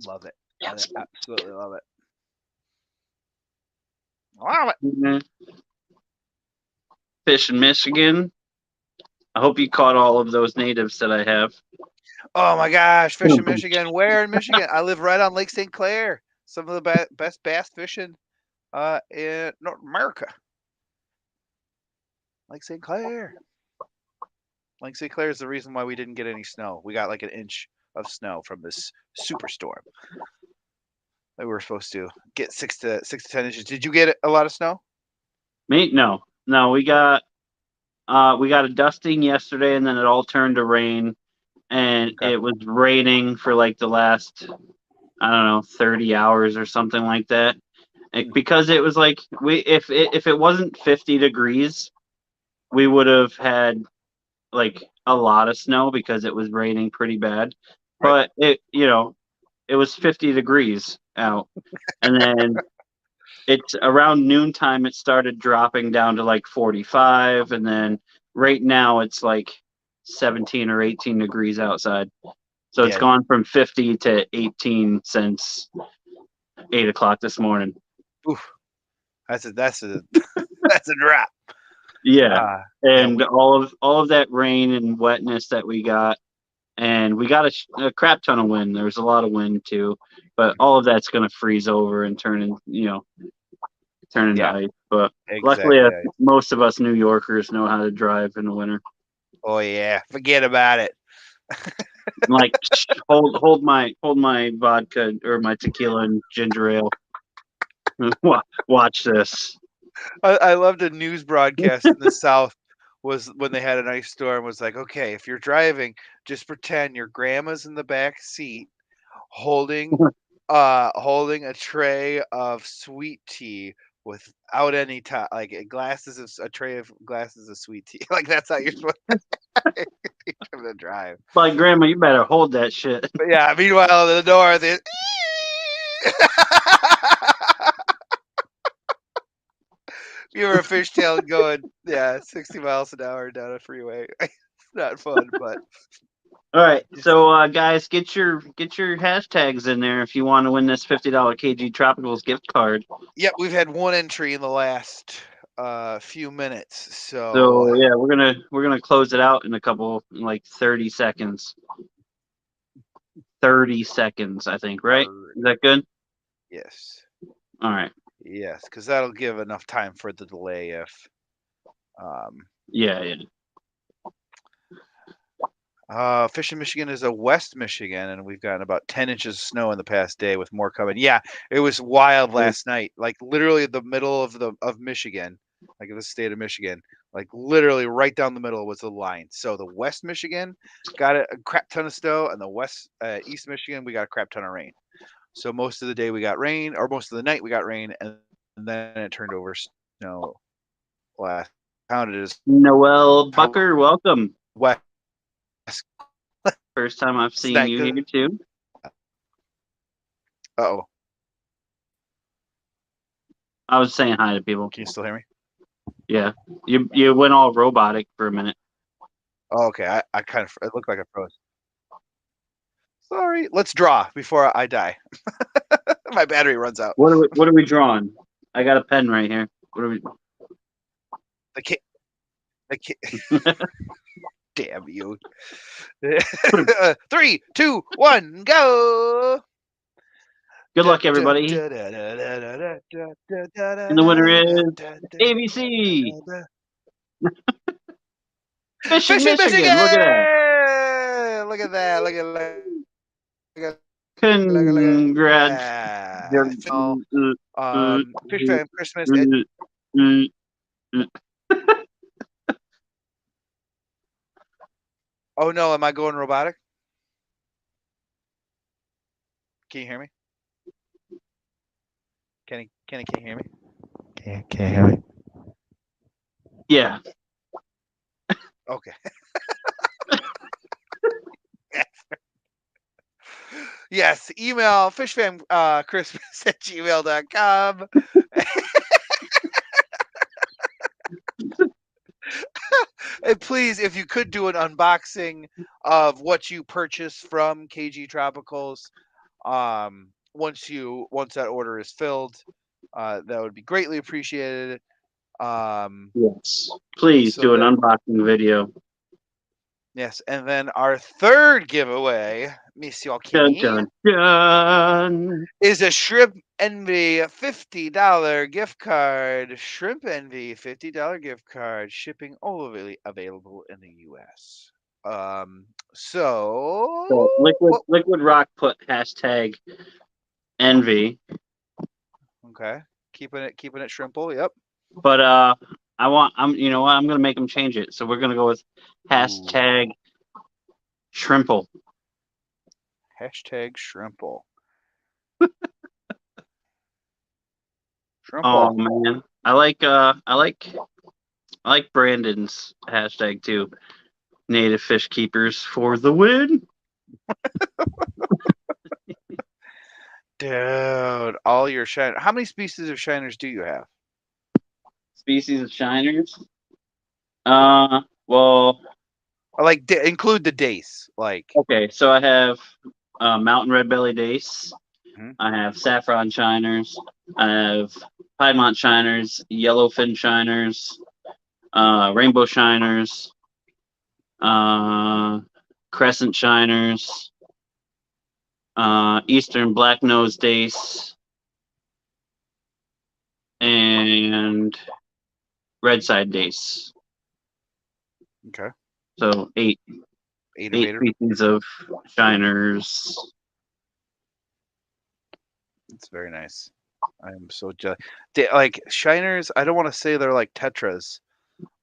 Love it. Love it. Absolutely love it. Love it. Yeah. Fish in Michigan. I hope you caught all of those natives that I have. Oh my gosh, fish in Michigan. Where in Michigan? I live right on Lake St. Clair. Some of the best bass fishing in North America. Lake St. Clair. Lake St. Clair is the reason why we didn't get any snow. We got like an inch of snow from this superstorm. We were supposed to get 6 to 10 inches. Did you get a lot of snow? Me? No. No, we got a dusting yesterday and then it all turned to rain and Okay. it was raining for like the last I don't know 30 hours or something like that. Because it was like if it wasn't 50 degrees, we would have had like a lot of snow because it was raining pretty bad. Right. But it was 50 degrees out. And then it's around noontime it started dropping down to like 45 and then right now it's like 17 or 18 degrees outside. So it's Yeah. gone from 50 to 18 since 8 o'clock this morning. Oof. That's a that's a drop. Yeah. Yeah, And all of that rain and wetness that we got, and we got a crap ton of wind. There was a lot of wind too, but all of that's going to freeze over and turn into yeah, ice. But luckily, exactly. most of us New Yorkers know how to drive in the winter. Oh yeah, forget about it. Like hold my vodka or my tequila and ginger ale. Watch this. I loved a news broadcast in the South was when they had an ice storm was like, okay, if you're driving, just pretend your grandma's in the back seat holding holding a tray of sweet tea without any top, like a tray of glasses of sweet tea. Like that's how you're supposed to drive. Like grandma, you better hold that shit. But yeah, meanwhile in the north it you were a fishtail going, yeah, 60 miles an hour down a freeway. It's not fun, but All right, just so guys, get your hashtags in there if you want to win this $50 KG Tropicals gift card. yep, we've had one entry in the last few minutes. So So yeah, we're gonna close it out in a couple like 30 seconds. 30 seconds, I think, right? Is that good? yes. All right. Yes, because that'll give enough time for the delay if um Yeah, yeah. Fish in Michigan is a West Michigan, and we've gotten about 10 inches of snow in the past day with more coming. Yeah, it was wild last night. Like literally the middle of Michigan, like the state of Michigan, like literally right down the middle was the line. So the West Michigan got a crap ton of snow, and the East Michigan we got a crap ton of rain. So most of the day we got rain, or most of the night we got rain, and then it turned over snow last counted as Noel how Bucker, welcome. west First time I've is seen that you good? here too. Uh-oh. I was saying hi to people. Can you still hear me? Yeah, you went all robotic for a minute. Oh, okay. I kind of it looked like I froze. Sorry. Let's draw before I die. My battery runs out. What are we drawing? I got a pen right here. What are we? The kid. The kid. Damn you. 3, 2, 1, go. Good luck, everybody. And the winner is ABC. Fishing Fishing Michigan. Look at that. Michigan! Look at that. Look at Congrats. that. Fish Fam Christmas. Oh no, am I going robotic? Can you hear me? Kenny, can you hear me? Can you hear me? Yeah. Okay. Yes, email fishfamchristmas@gmail.com. And please, if you could do an unboxing of what you purchased from KG Tropicals, once that order is filled, that would be greatly appreciated. Yes. Please So do an that unboxing video. yes, and then our third giveaway, Monsieur Dun Kenny, dun dun. is a Shrimp Envy $50 gift card. Shrimp Envy $50 gift card, shipping only available in the U.S. So So what? Liquid Rock put hashtag envy, Okay, keeping it shrimple. Yep. but I'm you know what, I'm gonna make them change it. So we're gonna go with Ooh, hashtag shrimple. hashtag shrimple. Oh Shrimple. man, I like Brandon's hashtag too. Native fish keepers for the win. Dude, all your shine. How many species of shiners do you have? Species of shiners. Well, Or like include the dace. Like, okay. So I have mountain red belly dace. mhm, I have saffron shiners. I have Piedmont shiners, yellowfin shiners, rainbow shiners, uh, crescent shiners, eastern black nose dace, and red side dace. okay, So eight of eight eight. species of shiners. It's very nice. I am so jealous. Like shiners, I don't want to say they're like tetras,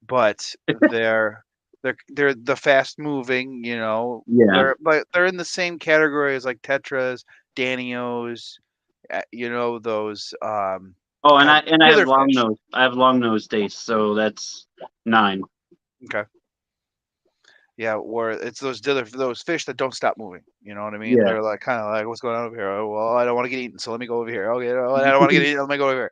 but they're the fast moving. Yeah. They're in the same category as like tetras, danios. Those Oh, and God, I have killer long fish. nose. I have long nose dace, so that's 9. Okay. Yeah, or it's those fish that don't stop moving. You know what I mean? Yeah. They're like kind of like, what's going on over here? Oh, well, I don't want to get eaten, so let me go over here. Okay, oh, I don't want to get eaten, let me go over here.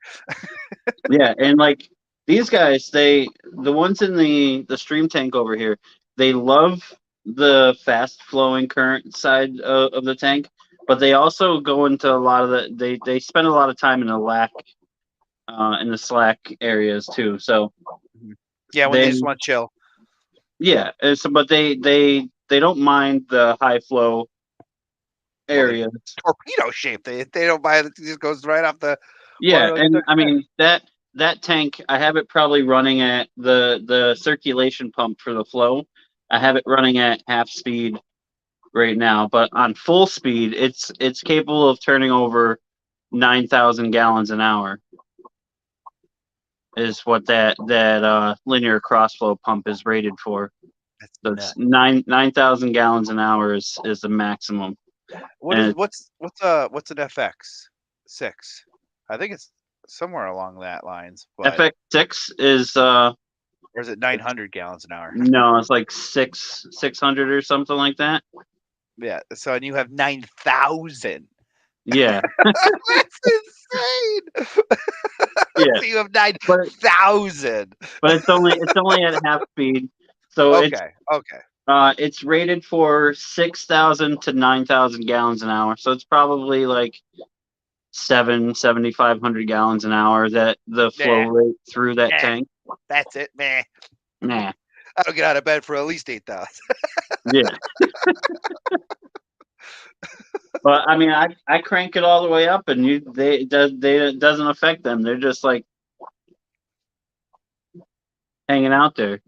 Yeah, and like these guys, the ones in the stream tank over here, they love the fast flowing current side of the tank, but they also go into a lot of they spend a lot of time in the slack areas too. So Mhm. Yeah, when they they just want to chill. yeah, but they don't mind the high flow Well, they areas. torpedo shape. They don't buy it. It just goes right off the Yeah, water like and duck I neck. mean that tank, I have it probably running at the circulation pump for the flow. I have it running at half speed right now, but on full speed, it's capable of turning over 9,000 gallons an hour. Is what that linear crossflow pump is rated for. That's So nuts. it's 9,000 gallons an hour is the maximum. What is And what's an FX6? I think it's somewhere along that lines, but FX6 is or is it 900 gallons an hour? no, it's like 600 or something like that. Yeah. So and you have 9,000. Yeah, That's insane. yeah, So you have but 9,000. it's only at half speed, so Okay. Okay. it's rated for 6,000 to 9,000 gallons an hour. So it's probably like 7,500 gallons an hour that the flow Nah. rate through that Nah. tank. That's it. Nah. Nah, I don't get out of bed for at least 8,000. yeah, but I mean, I crank it all the way up, and it doesn't affect them. They're just like hanging out there,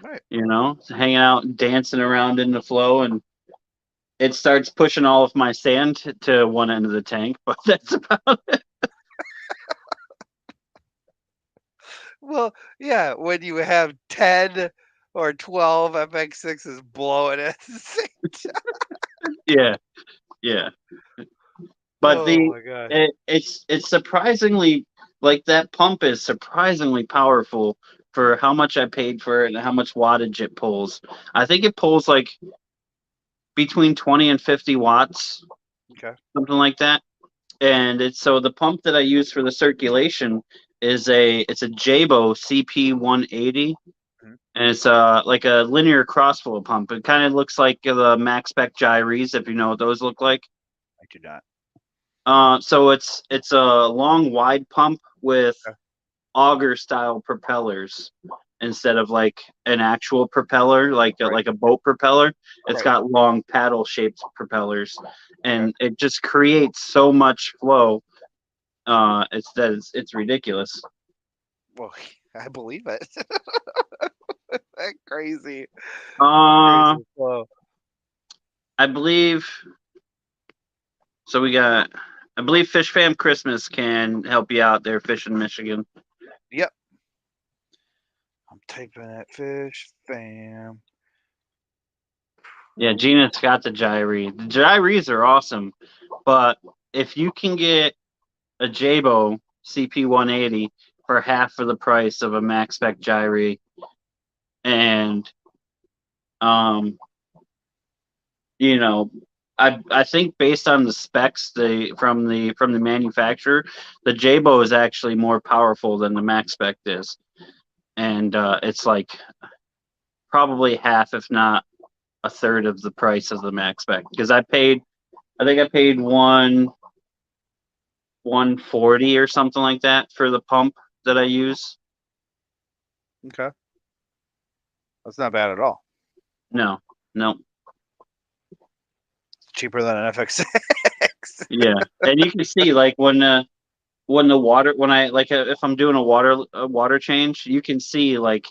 Right. hanging out, dancing around in the flow, and it starts pushing all of my sand to one end of the tank. But that's about it. Well, yeah, when you have 10 or 12 FX6s blowing at the same time. Yeah, yeah. But Oh my gosh. it's surprisingly, like, that pump is surprisingly powerful for how much I paid for it and how much wattage it pulls. I think it pulls like between 20 and 50 watts, Okay. something like that. And it's so the pump that I use for the circulation it's a Jabo CP 180, Mhm. and it's like a linear crossflow pump. It kind of looks like the Max Spec gyres, if you know what those look like. I do not. So it's a long wide pump with Okay. auger style propellers instead of like an actual propeller, Right. like a boat propeller. It's Right. got long paddle shaped propellers, Okay. and it just creates so much flow. It's ridiculous. Well, I believe it. Crazy, Uh, crazy flow. I believe so. I believe Fish Fam Christmas can help you out there, fishing Michigan. Yep. I'm typing that fish fam. Yeah, Gina's got the gyre. The gyres are awesome, but if you can get a Jabo CP180 for half of the price of a max spec gyre, and um, you know, I think based on the specs from the manufacturer, the Jabo is actually more powerful than the max spec is, and it's like probably half, if not a third, of the price of the max spec. Because I think I paid 140 or something like that for the pump that I use. Okay. That's not bad at all. No, no, Cheaper than an FX6. yeah, and you can see like when the water when I like if I'm doing a water change, you can see like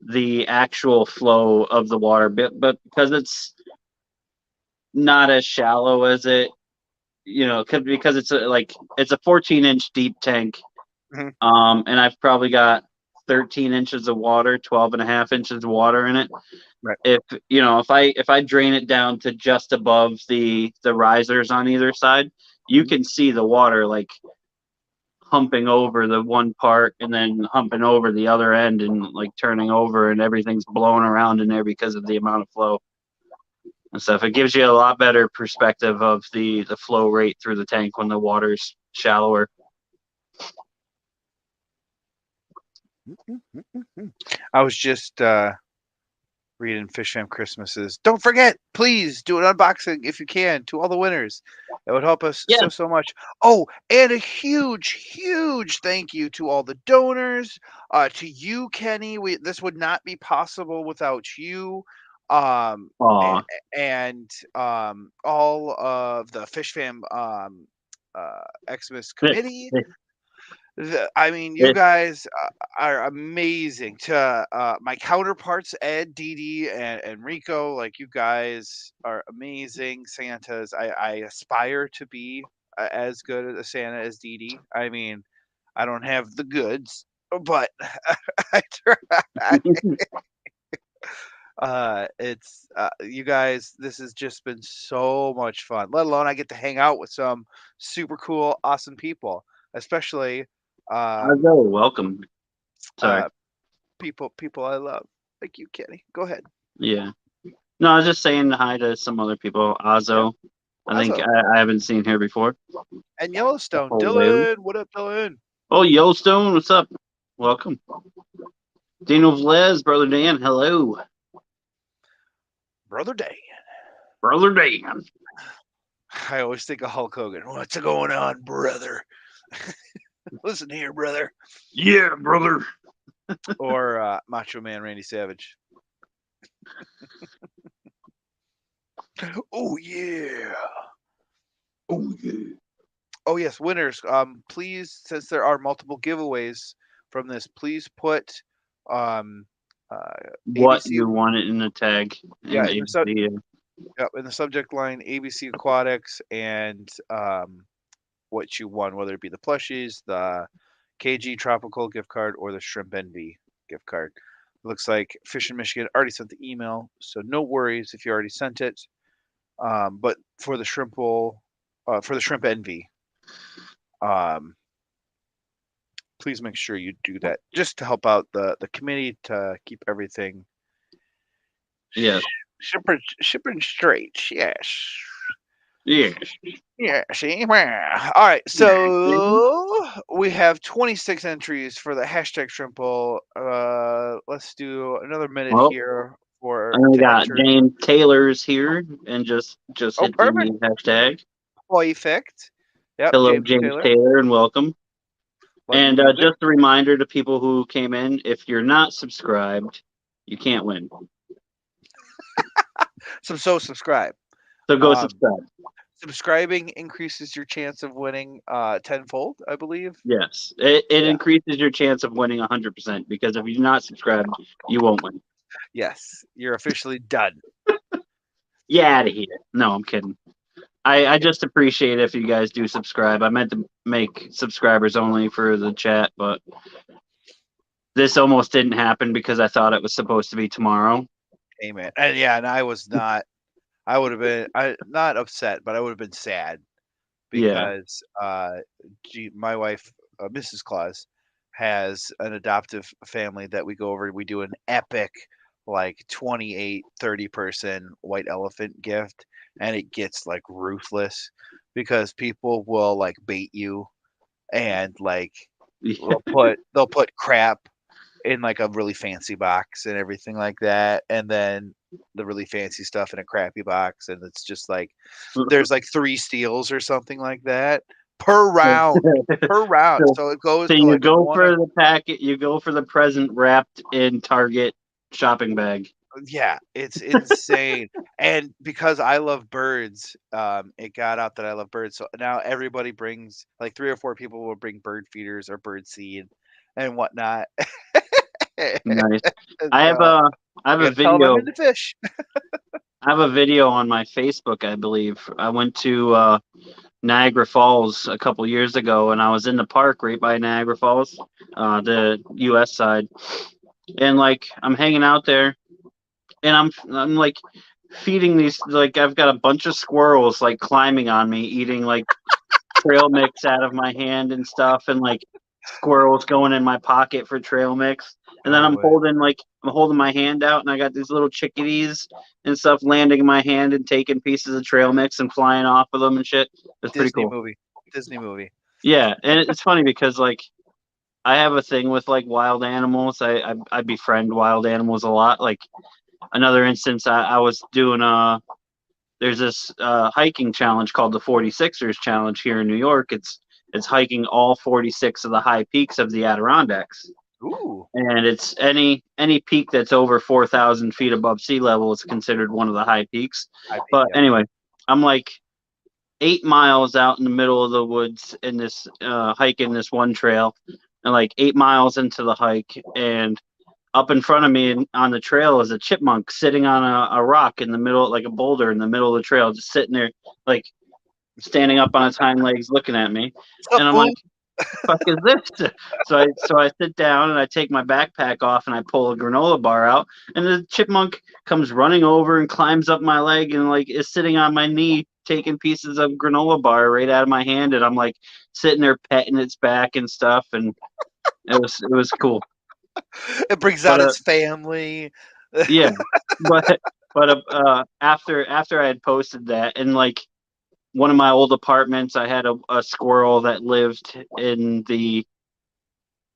the actual flow of the water, but because it's not as shallow as it, because it's a 14-inch deep tank, Mhm. and I've probably got 13 inches of water, 12 and a half inches of water in it. Right. If I drain it down to just above the risers on either side, you Mhm. can see the water like humping over the one part and then humping over the other end and like turning over, and everything's blowing around in there because of the amount of flow and stuff. It gives you a lot better perspective of the flow rate through the tank when the water's shallower. I was just reading Fish Fam Christmases. Don't forget, please do an unboxing if you can to all the winners. It would help us Yeah. so much. Oh, and a huge, huge thank you to all the donors. To you, Kenny. This would not be possible without you. Um, Aw. and, all of the Fish Fam Xmas It, committee. it, I mean, you it, guys are amazing. To my counterparts, Ed, Dee Dee, and Rico, like you guys are amazing Santas. I aspire to be as good a Santa as Dee Dee. I mean, I don't have the goods, but I try. It's you guys. This has just been so much fun. Let alone I get to hang out with some super cool, awesome people, especially um, welcome. Sorry. uh, people I love. Like you, Kenny. Go ahead. Yeah. No, I was just saying hi to some other people. Yeah. Azo, I think Also, I haven't seen her before. and Yellowstone. Hello. Dylan, what up, Dylan? Oh, Yellowstone, what's up? Welcome. Daniel Velez, Brother Dan, hello. Brother Dan. Brother Dan. I always think of Hulk Hogan. What's going on, brother? Listen here, brother. Yeah, brother. Or Macho Man Randy Savage. Oh yeah. Oh, yeah. Oh yes, winners. Please, since there are multiple giveaways from this, please put um, uh, What ABC. you wanted in the tag Yeah, and ABC. in the subject line, ABC Aquatics, and what you won, whether it be the plushies, the KG Tropical gift card, or the Shrimp Envy gift card. Looks like Fish in Michigan already sent the email, so no worries if you already sent it. But for the for the Shrimp Envy, um, please make sure you do that just to help out the committee to keep everything Yes. shipping straight. Yes. Yes. Yeah, see? All right, so we have 26 entries for the hashtag Shrimple. Let's do another minute Well, here for and we to got enter. James Taylor's here and just Oh, hit the perfect. hashtag. Perfect. Yep, Hello, James James Taylor. Taylor, and welcome. Love your And music. just a reminder to people who came in, if you're not subscribed, you can't win. So subscribe. So go Um, subscribe. subscribing increases your chance of winning tenfold, I believe. Yes, it Yeah. increases your chance of winning 100% because if you're not subscribed, you won't win. Yes, you're officially done. Get out of here. No, I'm kidding. I just appreciate if you guys do subscribe. I meant to make subscribers only for the chat, but this almost didn't happen because I thought it was supposed to be tomorrow. Amen. And yeah, and I was not. I would have been. I not upset, but I would have been sad Yeah. because my wife, Mrs. Claus, has an adoptive family that we go over. We do an epic, like 28, 30 person white elephant gift, and it gets like ruthless because people will like bait you and like they'll put crap in like a really fancy box and everything like that, and then the really fancy stuff in a crappy box, and it's just like there's like 3 steals or something like that per round, per round. So, So it goes so to you like go one. for the packet, you go for the present wrapped in Target shopping bag. Yeah, it's insane. And because I love birds, it got out that I love birds. So now everybody brings like 3 or 4 people will bring bird feeders or bird seed and whatnot. Nice. And I have so a I have I a gotta tell them I'm video. into fish. I have a video on my Facebook, I believe. I went to Niagara Falls a couple years ago, and I was in the park right by Niagara Falls, the U.S. side, and like I'm hanging out there, and I'm like feeding these, like I've got a bunch of squirrels like climbing on me, eating like trail mix out of my hand and stuff, and like squirrels going in my pocket for trail mix. And then Oh boy. I'm holding my hand out, and I got these little chickadees and stuff landing in my hand and taking pieces of trail mix and flying off of them and shit. It's pretty Disney cool. movie. Disney movie. Yeah, and it's funny because like I have a thing with like wild animals. I befriend wild animals a lot. Like another instance, I was doing there's this hiking challenge called the 46ers challenge here in New York. It's hiking all 46 of the high peaks of the Adirondacks, Ooh. and it's any peak that's over 4,000 feet above sea level is considered one of the high peaks. I But yep. anyway, I'm like 8 miles out in the middle of the woods in this hiking this one trail, and like 8 miles into the hike, and up in front of me on the trail is a chipmunk sitting on a rock in the middle, like a boulder in the middle of the trail, just sitting there, like standing up on its hind legs, looking at me. What's up, And I'm fool? like, "Fuck is this?" So I sit down and I take my backpack off and I pull a granola bar out, and the chipmunk comes running over and climbs up my leg and like is sitting on my knee, taking pieces of granola bar right out of my hand, and I'm like sitting there petting its back and stuff, and it was cool. It brings But out its family. yeah, but after I had posted that, and like one of my old apartments, I had a squirrel that lived in the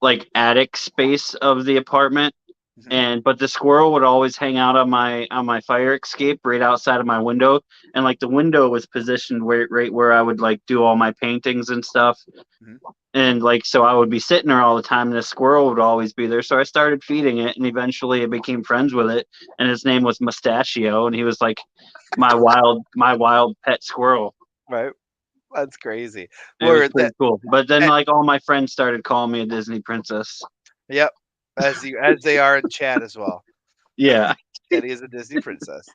like attic space of the apartment, Mhm, and but the squirrel would always hang out on my fire escape right outside of my window, and like the window was positioned right where I would like do all my paintings and stuff, mhm. and like so I would be sitting there all the time, and the squirrel would always be there. So I started feeding it, and eventually I became friends with it, and his name was Mustachio, and he was like my wild pet squirrel. Right? That's crazy. It was Where pretty that cool. But then eh, like all my friends started calling me a Disney princess. yep, as they are in chat as well. Yeah. Teddy is a Disney princess.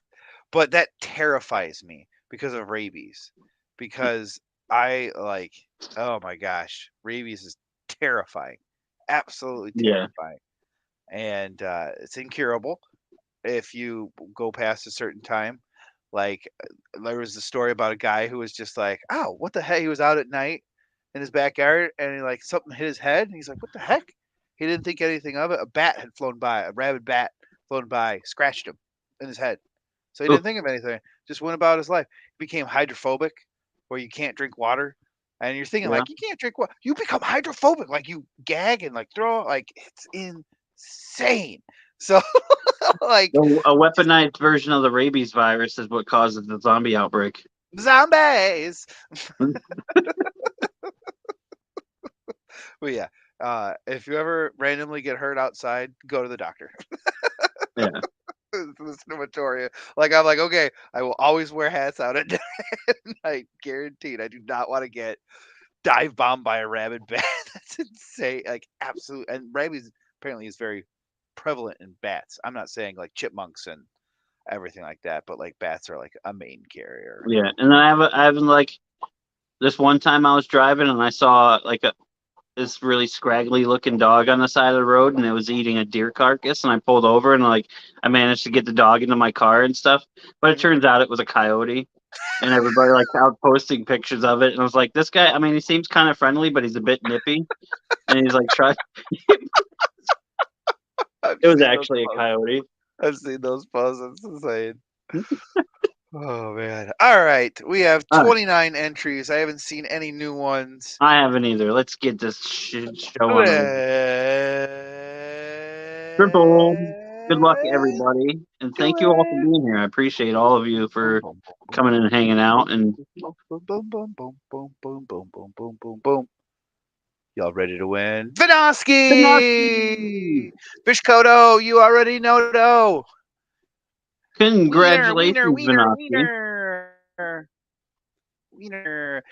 But that terrifies me because of rabies. Because I like, oh my gosh, rabies is terrifying. Absolutely Yeah. terrifying. And it's incurable if you go past a certain time. Like there was a story about a guy who was just like, "Oh, what the heck?" He was out at night in his backyard, and he, like something hit his head, and he's like, "What the heck?" He didn't think anything of it. A bat had flown by, a rabid bat flown by, scratched him in his head. So he Oh, didn't think of anything. Just went about his life. He became hydrophobic, where you can't drink water. And you're thinking yeah. like you can't drink water. You become hydrophobic, like you gag and like throw, like it's insane. So like A weaponized version of the rabies virus is what causes the zombie outbreak. zombies. But yeah, if you ever randomly get hurt outside, go to the doctor. Yeah. The snowmatoria. Like I'm like, okay, I will always wear hats out at night, guaranteed. I do not want to get dive bombed by a rabid bat. That's insane. Like absolute. And rabies apparently is very prevalent in bats. I'm not saying like chipmunks and everything like that, but like bats are like a main carrier. Yeah. And then I have like this one time I was driving and I saw like this really scraggly looking dog on the side of the road and it was eating a deer carcass and I pulled over and like I managed to get the dog into my car and stuff. But it Mhm. turns out it was a coyote. And everybody like out posting pictures of it and I was like, this guy, I mean, he seems kind of friendly, but he's a bit nippy. And he's like try I've it was seen those actually a posts. coyote. I've seen those posts. It's insane. Oh man. All right. We have All right. 29 entries. I haven't seen any new ones. I haven't either. Let's get this show on the road. Triple. Good luck, Let's everybody, and do thank you all for it. being here. I appreciate all of you Boom, for boom, boom, boom, coming and hanging out. And boom, boom, boom, boom, boom, boom, boom, boom, boom, boom, boom, boom. Y'all ready to win? Pinoski! Vinoski! Fish Kodo, you already know. Wiener, wiener, Congratulations, wiener, Vinoski. wiener. Wiener.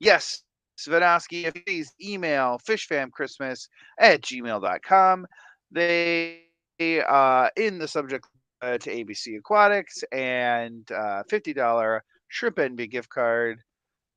Yes, Svenoski, if you please email fishfamchristmas@gmail.com. They, in the subject to ABC Aquatics and $50 Shrimp Envy gift card.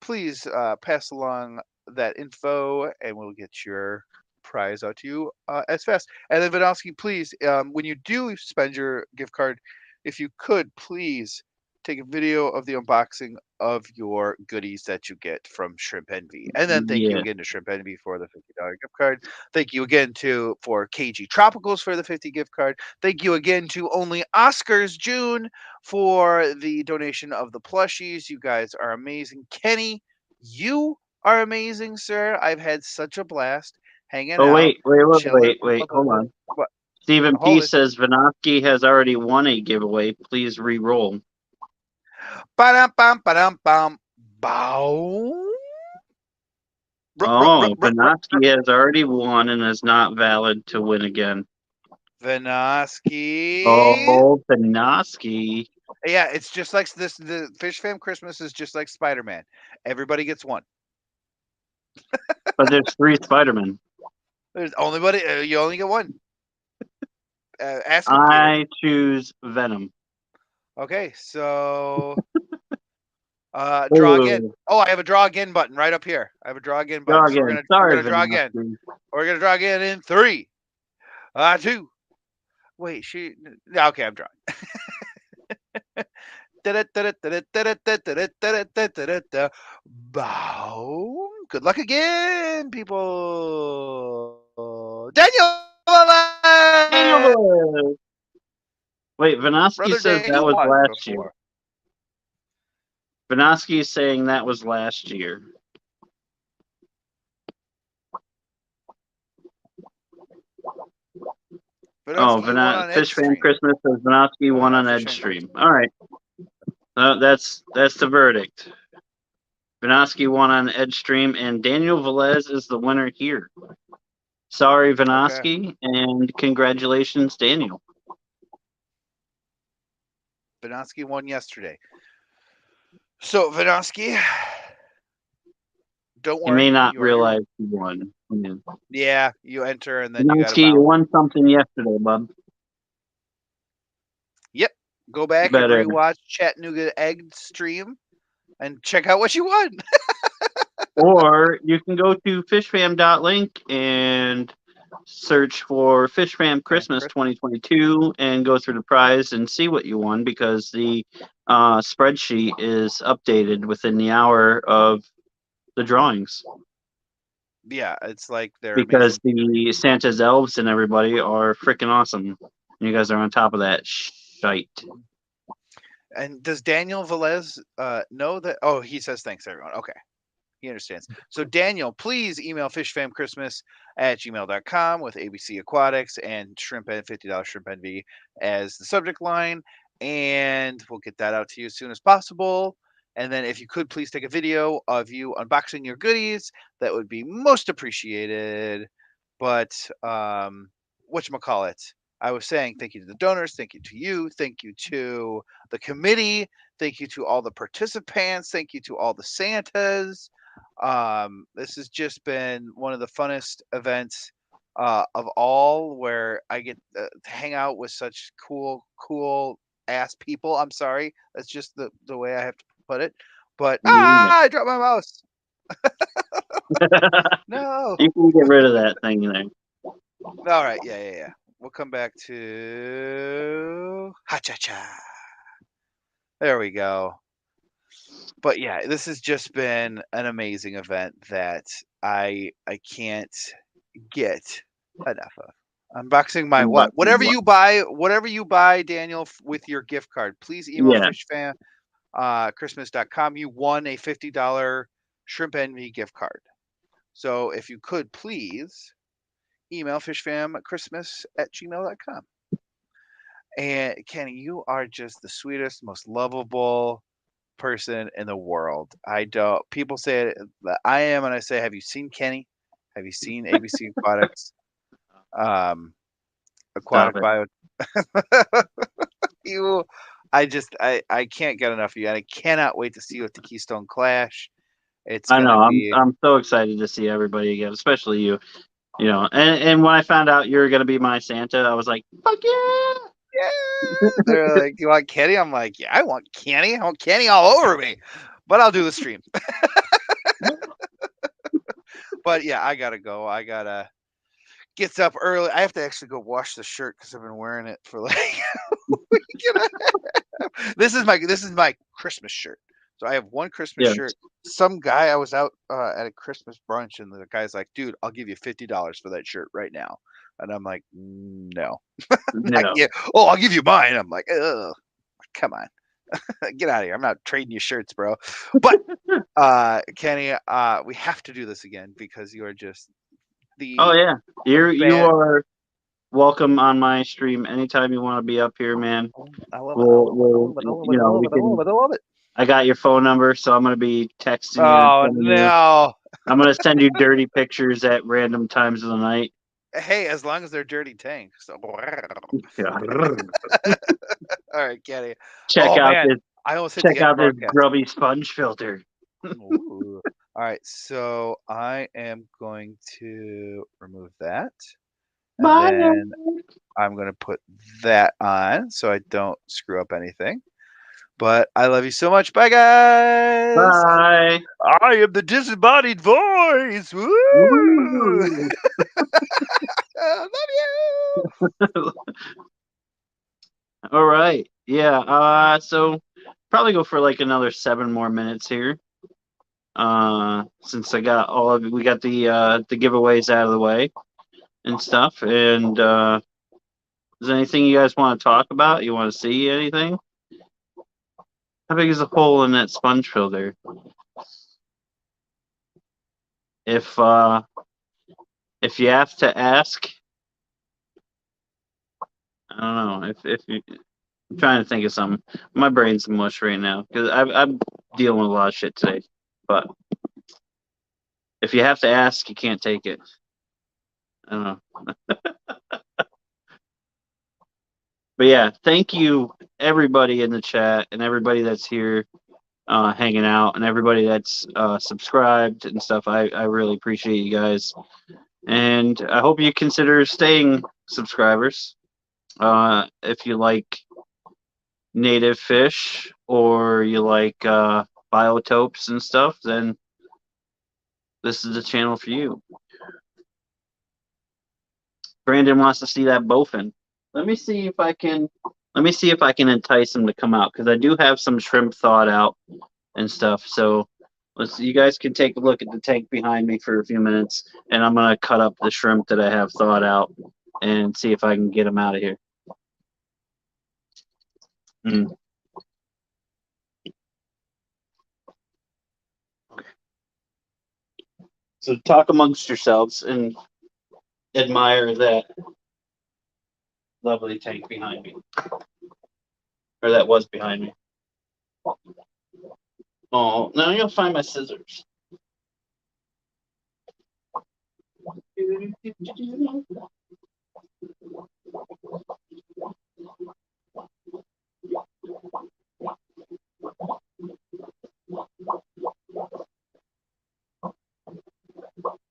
Please pass along that info and we'll get your prize out to you as fast. And then Vinovsky, please, when you do spend your gift card, if you could please take a video of the unboxing of your goodies that you get from Shrimp Envy. And then thank you Yeah. again to Shrimp Envy for the $50 gift card. Thank you again to for KG Tropicals for the 50 gift card. Thank you again to Only Oscars June for the donation of the plushies. You guys are amazing. Kenny, you are amazing, sir. I've had such a blast hanging Oh, out, chilling. Hold on. What? Stephen P Hold it. says Vinoski has already won a giveaway. Please re-roll. Ba-dum, bum, ba-dum, bum. Bow. Oh, Vinoski has already won and is not valid to win again. Vinoski. Oh, Vinoski. Yeah, it's just like this. The Fish Fam Christmas is just like Spider-Man. Everybody gets one. But there's 3 Spider-Men. There's only you only get one. Ask him, Peter. I choose Venom. Okay, so draw again. Oh, I have a draw again button right up here. I have a draw again button. Draw So again. we're Sorry, gonna draw again. Vinoski. We're gonna draw again in 3, 2. Wait, okay, I'm drawing. Boom. Good luck again, people. Daniel Daniel Velez! Velez. Wait, Vinoski Brother says Dan, that you was won last year. before. Vinoski is saying that was last year. Oh, Vinovsky won on Fish Fan EdStream. Christmas says Vinoski won on Fish Fam EdStream. All right, that's the verdict. Vinoski won on EdStream, and Daniel Velez is the winner here. Sorry, Vinoski, and congratulations, Daniel. Vinovsky won yesterday. So, Vinovsky, don't You worry. may not You earned your... realize you won. Yeah, you enter and then you got to Vinoski, you bounce. won something yesterday, bub. Yep. Go back and Better. rewatch Chattanooga Egg Stream and check out what you won. Or you can go to fishfam.link and search for Fishfam Christmas 2022 and go through the prize and see what you won because the spreadsheet is updated within the hour of the drawings. Yeah, it's like they're because amazing. the Santa's elves and everybody are freaking awesome. You guys are on top of that shite. And does Daniel Velez know that? Oh, he says thanks, everyone. Okay. He understands. So, Daniel, please email fishfamchristmas@gmail.com with ABC Aquatics and shrimp and $50 shrimp envy as the subject line. And we'll get that out to you as soon as possible. And then if you could please take a video of you unboxing your goodies, that would be most appreciated. But whatchamacallit, I was saying thank you to the donors, thank you to you, thank you to the committee, thank you to all the participants, thank you to all the Santas. This has just been one of the funnest events of all, where I get to hang out with such cool ass people. I'm sorry, that's just the way I have to put it. But I dropped my mouse. No. You can get rid of that thing there. All right, yeah. We'll come back to ha cha cha. There we go. But yeah, this has just been an amazing event that I can't get enough of. Unboxing my what? Unboxing what? Whatever you buy, Daniel, with your gift card, please email Yeah. fishfam Christmas.com. You won a $50 Shrimp Envy gift card. So if you could please email fishfamchristmas@gmail.com. And Kenny, you are just the sweetest, most lovable person in the world. People say that I am, and I say, have you seen Kenny? Have you seen ABC Aquatics? Stop Aquatic it. Bio. You, I can't get enough of you, and I cannot wait to see you at the Keystone Clash. It's I gonna know. be I'm so excited to see everybody again, especially you. You know, and when I found out you were gonna be my Santa, I was like, fuck yeah! yeah. They're like, you want Kenny? I'm like, yeah, I want Kenny. I want Kenny all over me, but I'll do the stream. But yeah, I gotta go. I gotta gets up early. I have to actually go wash the shirt because I've been wearing it for like a week and a half. This is my Christmas shirt. So I have one Christmas Yeah. shirt. Some guy, I was out at a Christmas brunch, and the guy's like, "Dude, I'll give you $50 for that shirt right now." And I'm like, "No, not No. yet." Oh, I'll give you mine. I'm like, "Ugh, come on, get out of here. I'm not trading you shirts, bro." But Kenny, we have to do this again because you are just Oh the yeah. You band. are welcome on my stream anytime you want to be up here, man. I love it. I We'll love it. I love it. I love it. you I know love we it. I love can. it. I love it. I got your phone number, so I'm gonna be texting you and Oh sending you. no. I'm gonna send you dirty pictures at random times of the night. Hey, as long as they're dirty tanks. So. All right, Kenny. check Oh out man, this I almost hit check the end out this broadcast. grubby sponge filter. Ooh. All right, so I am going to remove that, and Bye. then I'm going to put that on so I don't screw up anything. But I love you so much. Bye, guys. Bye. I am the disembodied voice. Woo! Woo. I love you. All right. Yeah. So probably go for like another 7 more minutes here. Since I got we got the giveaways out of the way and stuff. And is there anything you guys want to talk about? You want to see anything? How big is the hole in that sponge filter? If you have to ask, I don't know. If you, I'm trying to think of something. My brain's mush right now because I'm dealing with a lot of shit today. But if you have to ask, you can't take it. I don't know. But yeah, thank you everybody in the chat and everybody that's here hanging out and everybody that's subscribed and stuff. I really appreciate you guys. And I hope you consider staying subscribers. If you like native fish or you like biotopes and stuff, then this is the channel for you. Brandon wants to see that bowfin. Let me see if I can entice him to come out because I do have some shrimp thawed out and stuff. So you guys can take a look at the tank behind me for a few minutes, and I'm gonna cut up the shrimp that I have thawed out and see if I can get them out of here. Mm. So talk amongst yourselves and admire that lovely tank behind me, or that was behind me. Oh, now you'll find my scissors.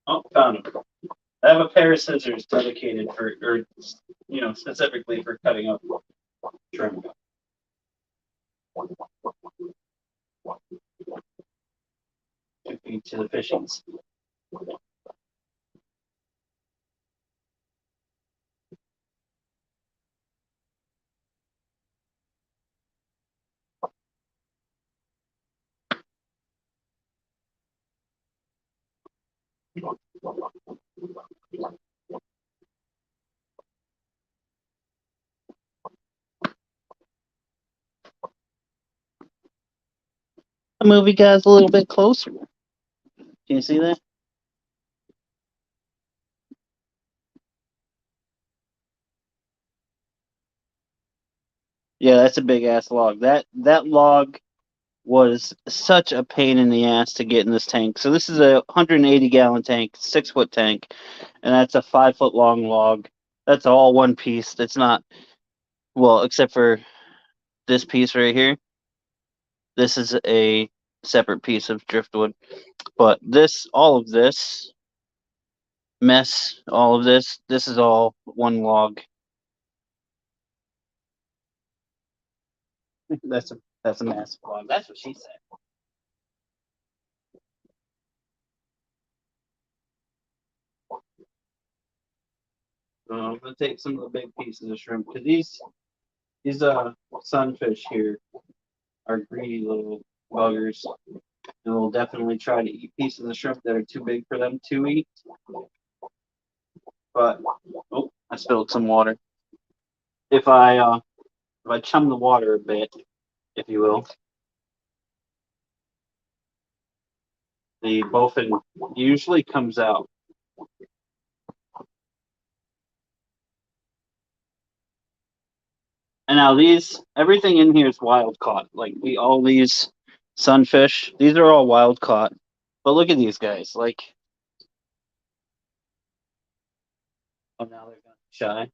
Oh, found them. I have a pair of scissors dedicated for, or specifically for cutting up shrimp. To feed to the fishies. The movie guy's a little bit closer. Can you see that? Yeah, that's a big ass log. That log was such a pain in the ass to get in this tank. So this is a 180-gallon tank, 6-foot tank, and that's a 5-foot long log. That's all one piece. That's not well, except for this piece right here. This is a separate piece of driftwood. But this, all of this mess, all of this is all one log. That's a massive log. That's what she said. I'm gonna take some of the big pieces of shrimp because these sunfish here are greedy little buggers, and will definitely try to eat pieces of shrimp that are too big for them to eat. But oh, I spilled some water. If I chum the water a bit, if you will, the bowfin usually comes out. And now everything in here is wild caught. Like all these sunfish, these are all wild caught. But look at these guys. Like, oh, now they're gonna shy.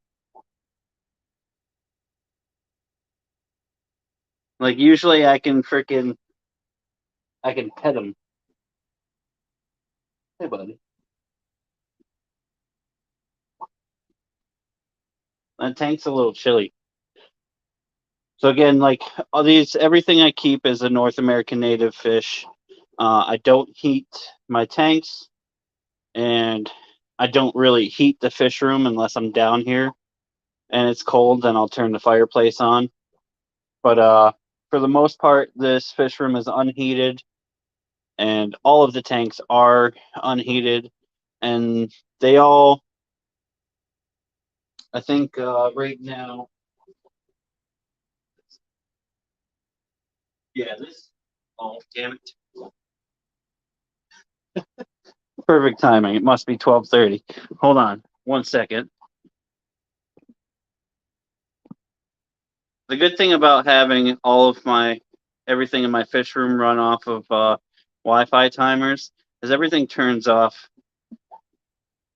Like usually I can pet them. Hey, buddy. That tank's a little chilly. So again, like everything I keep is a North American native fish. I don't heat my tanks, and I don't really heat the fish room unless I'm down here and it's cold. Then I'll turn the fireplace on. But for the most part, this fish room is unheated, and all of the tanks are unheated, and they all. I think right now, yeah, this. Oh, damn it! Perfect timing. It must be 12:30. Hold on, 1 second. The good thing about having all of my everything in my fish room run off of Wi-Fi timers is everything turns off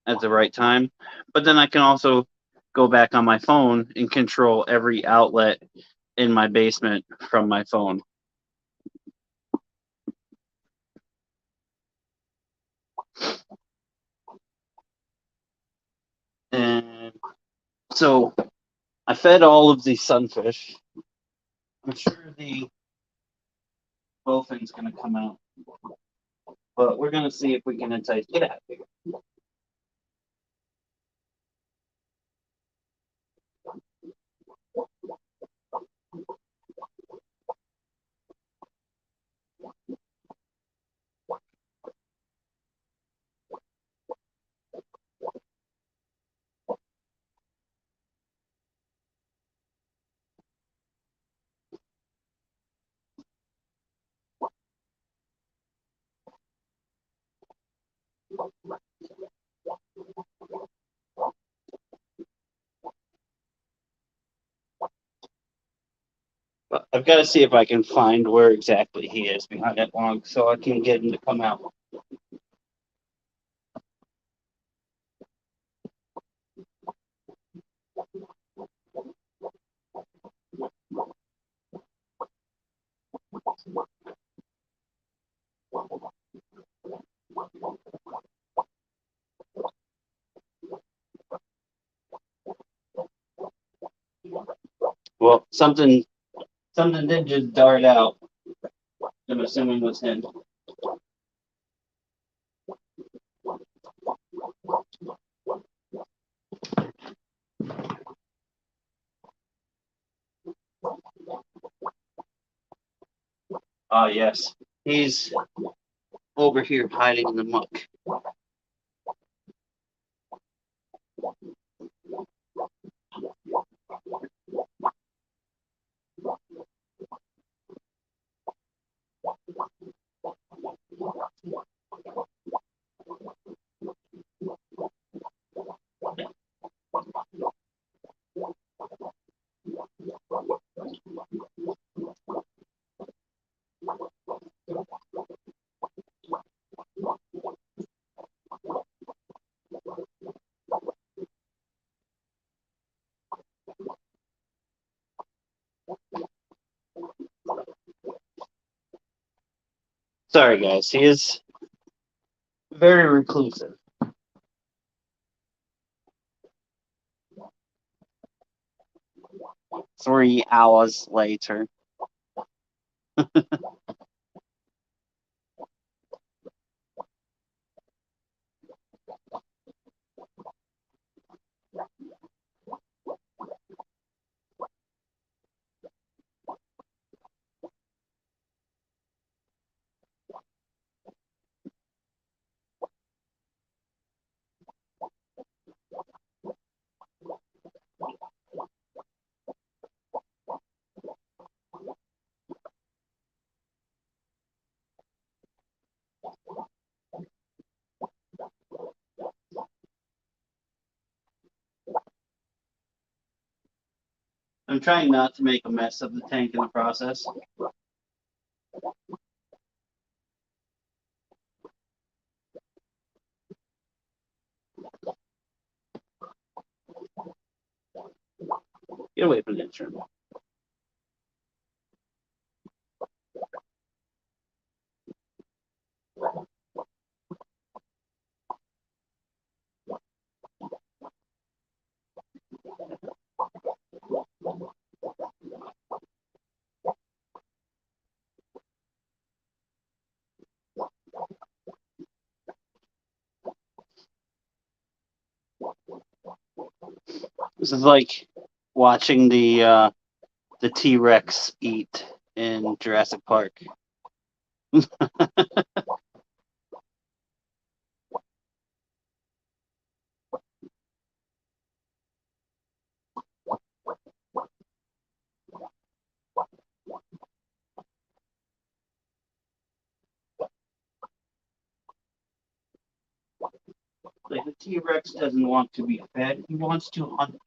at the right time. But then I can also go back on my phone and control every outlet in my basement from my phone. And so I fed all of these sunfish. I'm sure the bowfin's going to come out, but we're going to see if we can entice. Get out of here. But I've got to see if I can find where exactly he is behind that log so I can get him to come out. Well, something did just dart out. I'm assuming was him. Ah, yes. He's over here hiding in the muck. Sorry, guys. He is very reclusive. 3 hours later. I'm trying not to make a mess of the tank in the process. Get away from the instrument. This is like watching the T-Rex eat in Jurassic Park. Like the T-Rex doesn't want to be fed; he wants to hunt.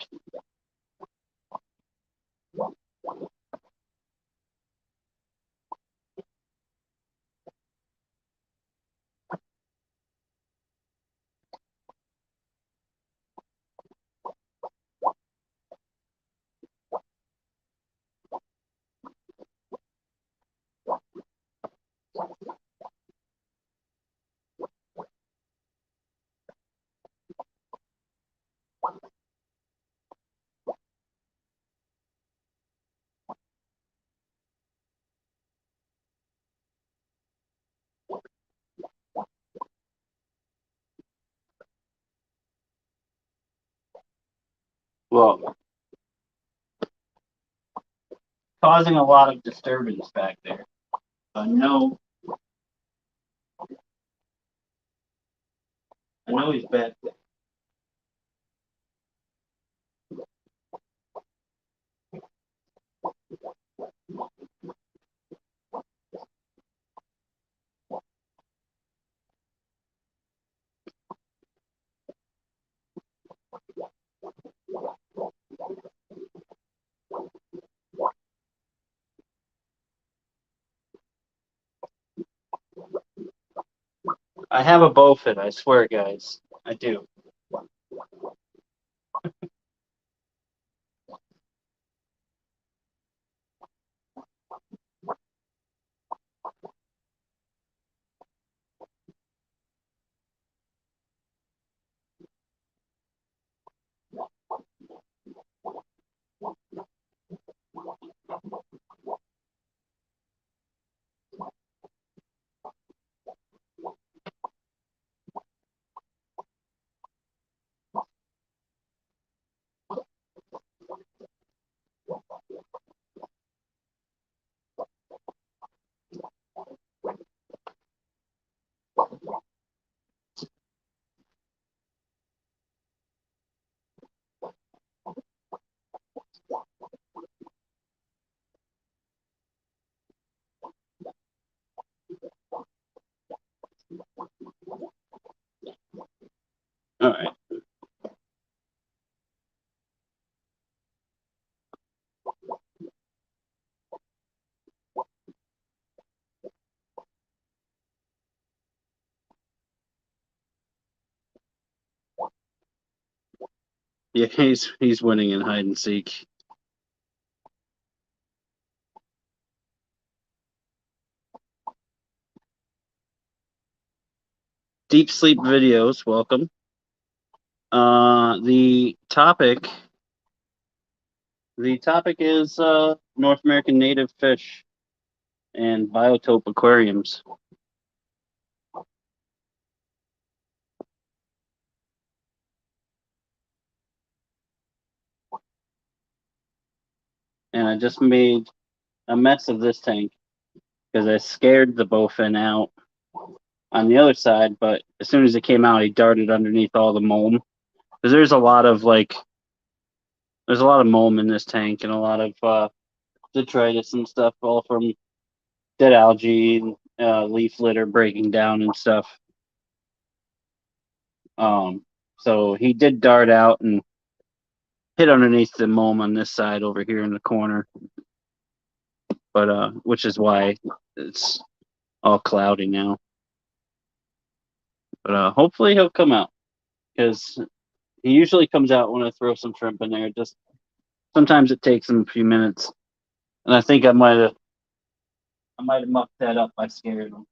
Well, causing a lot of disturbance back there. No, I know he's back there. I have a bowfin, I swear, guys. I do. All right. Yeah, he's winning in hide and seek. Deep sleep videos, welcome. The topic is North American native fish and biotope aquariums. And I just made a mess of this tank because I scared the bowfin out on the other side, but as soon as it came out, he darted underneath all the mulm. Because there's a lot of mulm in this tank and a lot of detritus and stuff, all from dead algae and leaf litter breaking down and stuff. So he did dart out and hit underneath the mulm on this side over here in the corner, but which is why it's all cloudy now. But hopefully he'll come out because he usually comes out when I throw some shrimp in there. Just sometimes it takes him a few minutes, and I think I might have mucked that up by scaring him.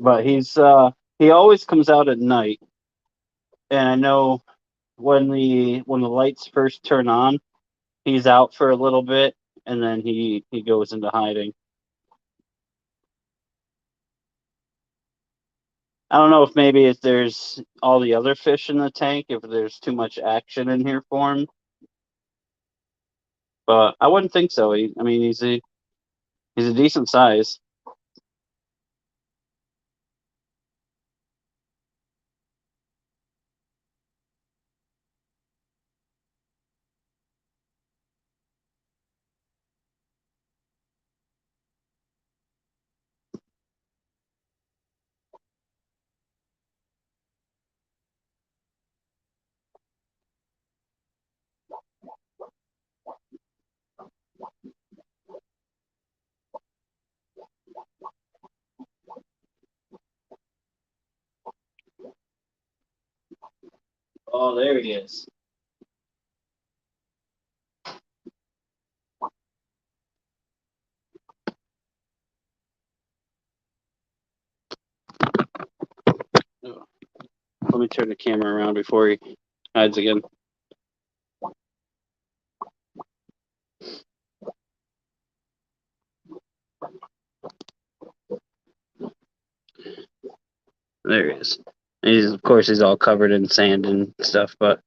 But he always comes out at night, and I know when the lights first turn on, he's out for a little bit, and then he goes into hiding. I don't know if maybe if there's all the other fish in the tank, if there's too much action in here for him, but I wouldn't think so. I mean, he's a decent size. Oh, there he is. Oh, let me turn the camera around before he hides again. There he is. Of course he's all covered in sand and stuff, but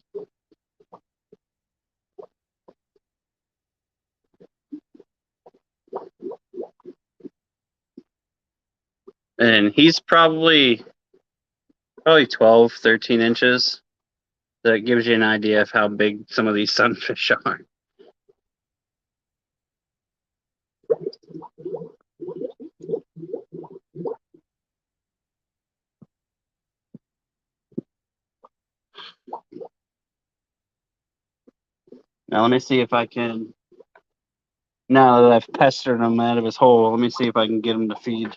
And he's probably 12, 13 inches. That gives you an idea of how big some of these sunfish are. Now let me see if I can. Now that I've pestered him out of his hole, let me see if I can get him to feed.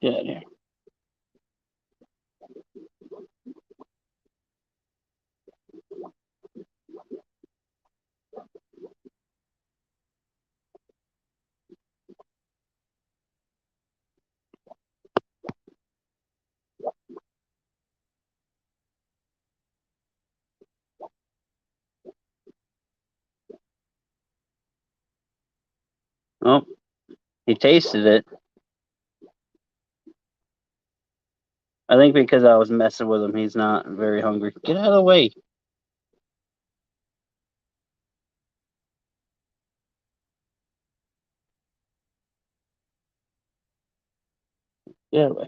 Get out of here. Oh, he tasted it. I think because I was messing with him, he's not very hungry. Get out of the way. Get out of the way.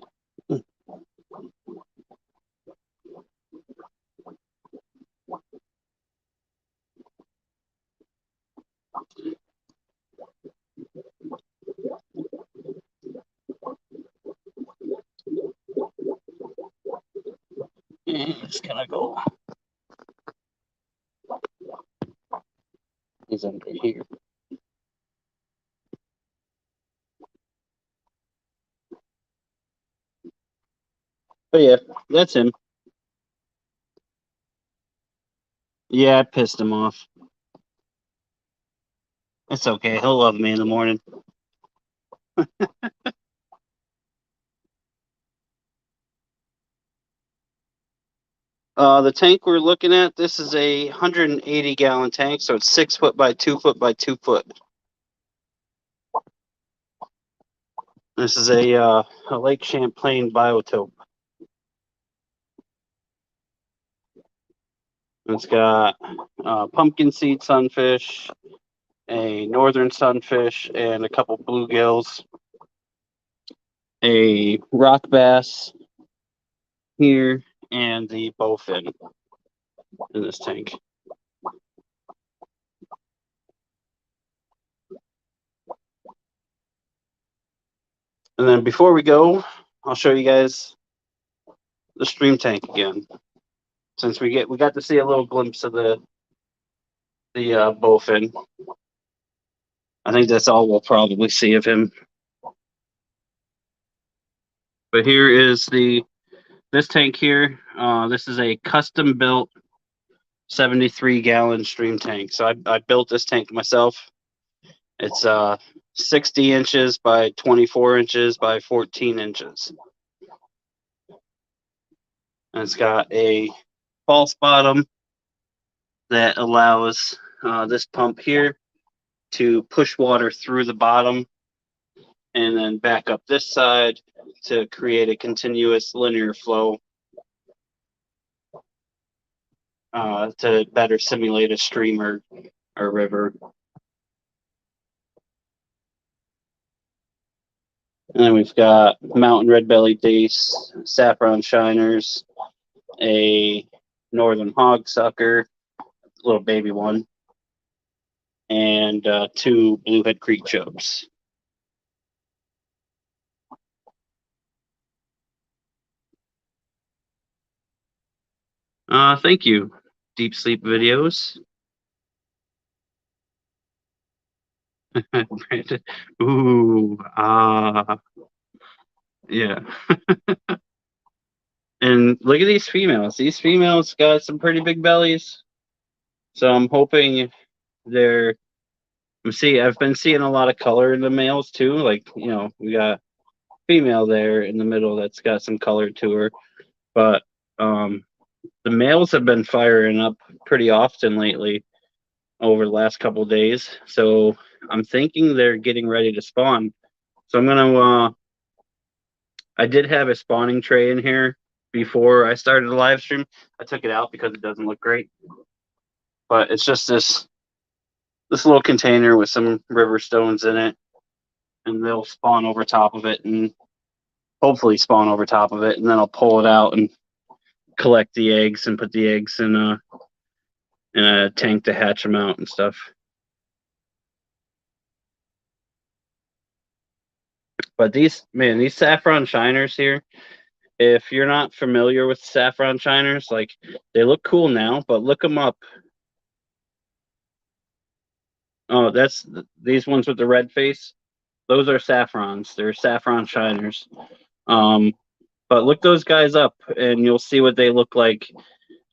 He's gonna go. He's under here. But yeah, that's him. Yeah, I pissed him off. It's okay. He'll love me in the morning. The tank we're looking at, this is a 180-gallon tank, so it's 6 foot by 2 foot by 2 foot. This is a Lake Champlain biotope. It's got pumpkin seed sunfish, a northern sunfish, and a couple bluegills. A rock bass here, and the bowfin in this tank. And then before we go, I'll show you guys the stream tank again. Since we got to see a little glimpse of the bowfin. I think that's all we'll probably see of him. But here is this tank here. This is a custom built 73-gallon stream tank. So I built this tank myself. It's 60 inches by 24 inches by 14 inches. And it's got a false bottom that allows this pump here to push water through the bottom and then back up this side to create a continuous linear flow to better simulate a stream or river. And then we've got mountain red-bellied dace, saffron shiners, a northern hogsucker, little baby one, and 2 bluehead creek chubs. Thank you, Deep Sleep Videos. Ooh, yeah. And look at these females. These females got some pretty big bellies. So I'm hoping they're. I've been seeing a lot of color in the males too. Like, we got female there in the middle that's got some color to her. But the males have been firing up pretty often lately over the last couple of days. So I'm thinking they're getting ready to spawn. So I'm gonna I did have a spawning tray in here before I started the live stream. I took it out because it doesn't look great. But it's just this little container with some river stones in it, and they'll spawn over top of it and hopefully spawn over top of it, and then I'll pull it out and collect the eggs and put the eggs in a tank to hatch them out and stuff. But these saffron shiners here, if you're not familiar with saffron shiners, like they look cool now, but look them up. Oh, that's these ones with the red face. Those are saffrons. They're saffron shiners. Um, but look those guys up, and you'll see what they look like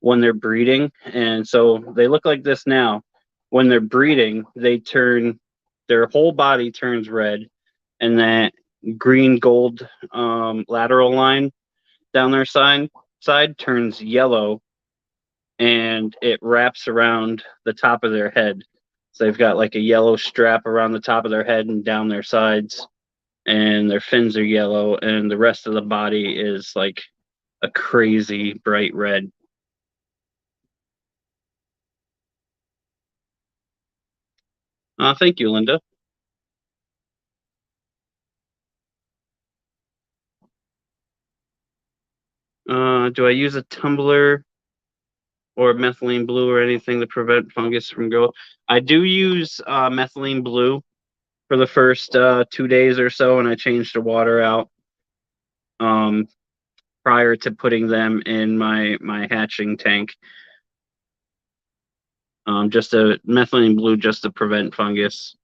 when they're breeding. And so they look like this now. When they're breeding, their whole body turns red, and that green gold lateral line down their side turns yellow, and it wraps around the top of their head. So they've got like a yellow strap around the top of their head and down their sides, and their fins are yellow, and the rest of the body is like a crazy bright red. Thank you, Linda. Do I use a tumbler or methylene blue or anything to prevent fungus from growth? I do use methylene blue for the first 2 days or so, and I change the water out um, prior to putting them in my hatching tank. Just a methylene blue just to prevent fungus.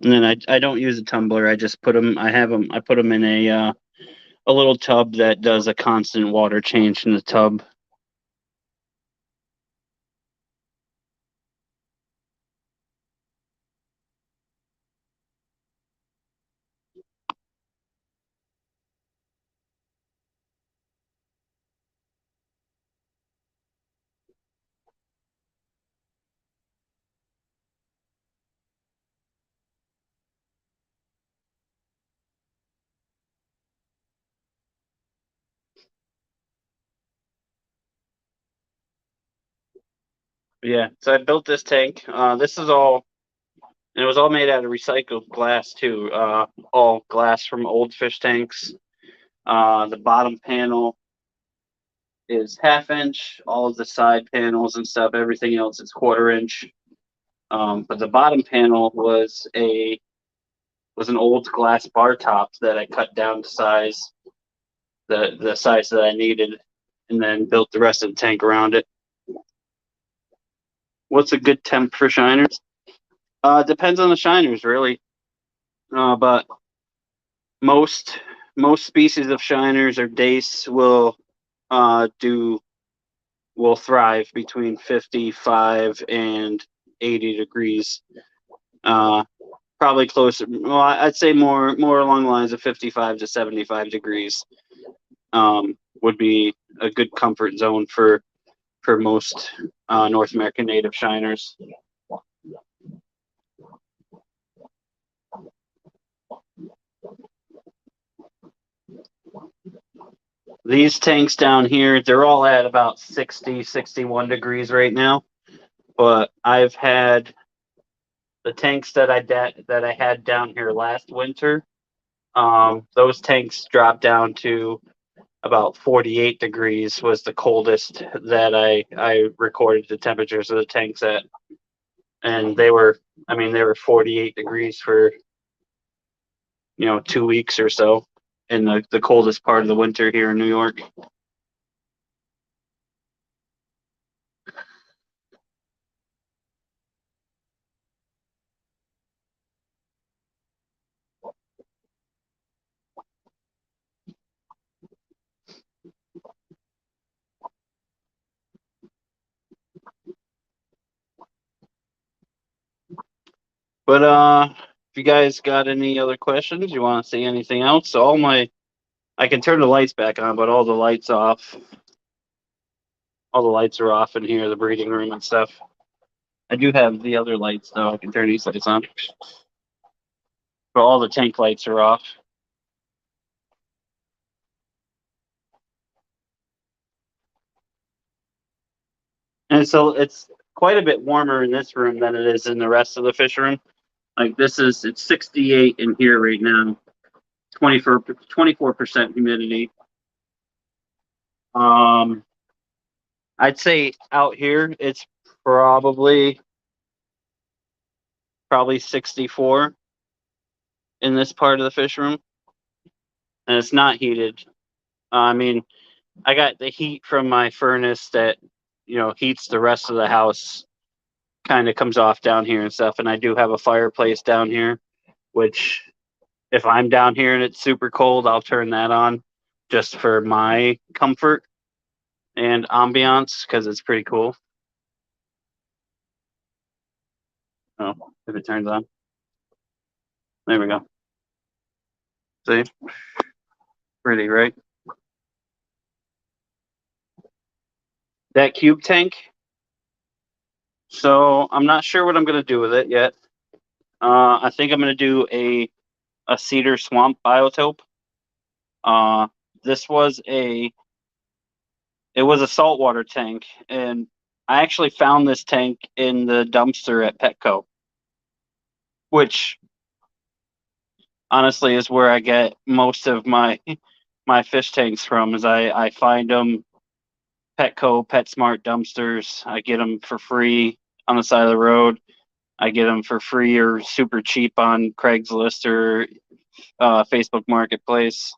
And then I don't use a tumbler. I just put them. I put them in a little tub that does a constant water change in the tub. Yeah, so I built this tank. This is all, and it was all made out of recycled glass too. All glass from old fish tanks. The bottom panel is 1/2 inch. All of the side panels and stuff, everything else is 1/4 inch. But the bottom panel was an old glass bar top that I cut down to size, the size that I needed, and then built the rest of the tank around it. What's a good temp for shiners? Depends on the shiners, really. But most most species of shiners or dace do will thrive between 55 and 80 degrees. Probably closer. Well, I'd say more along the lines of 55 to 75 degrees would be a good comfort zone for most North American native shiners. These tanks down here, they're all at about 60, 61 degrees right now. But I've had the tanks that I had down here last winter. Those tanks dropped down to about 48 degrees was the coldest that I recorded the temperatures of the tanks at, and they were 48 degrees for 2 weeks or so in the coldest part of the winter here in New York. But If you guys got any other questions, you want to say anything else, so I can turn the lights back on, but all the lights off. All the lights are off in here, the breeding room and stuff. I do have the other lights though. I can turn these lights on, but all the tank lights are off. And so it's quite a bit warmer in this room than it is in the rest of the fish room. Like it's 68 in here right now, 24% humidity. I'd say out here it's probably 64 in this part of the fish room, and it's not heated. I mean, I got the heat from my furnace that heats the rest of the house, kind of comes off down here and stuff, and I do have a fireplace down here, which if I'm down here and it's super cold, I'll turn that on just for my comfort and ambiance because it's pretty cool. Oh, if it turns on. There we go. See? Pretty, right? That cube tank. So I'm not sure what I'm going to do with it yet. I think I'm going to do a cedar swamp biotope. This was a saltwater tank, and I actually found this tank in the dumpster at Petco, which honestly is where I get most of my fish tanks from. Is I find them Petco, PetSmart dumpsters. I get them for free on the side of the road. I get them for free or super cheap on Craigslist or Facebook Marketplace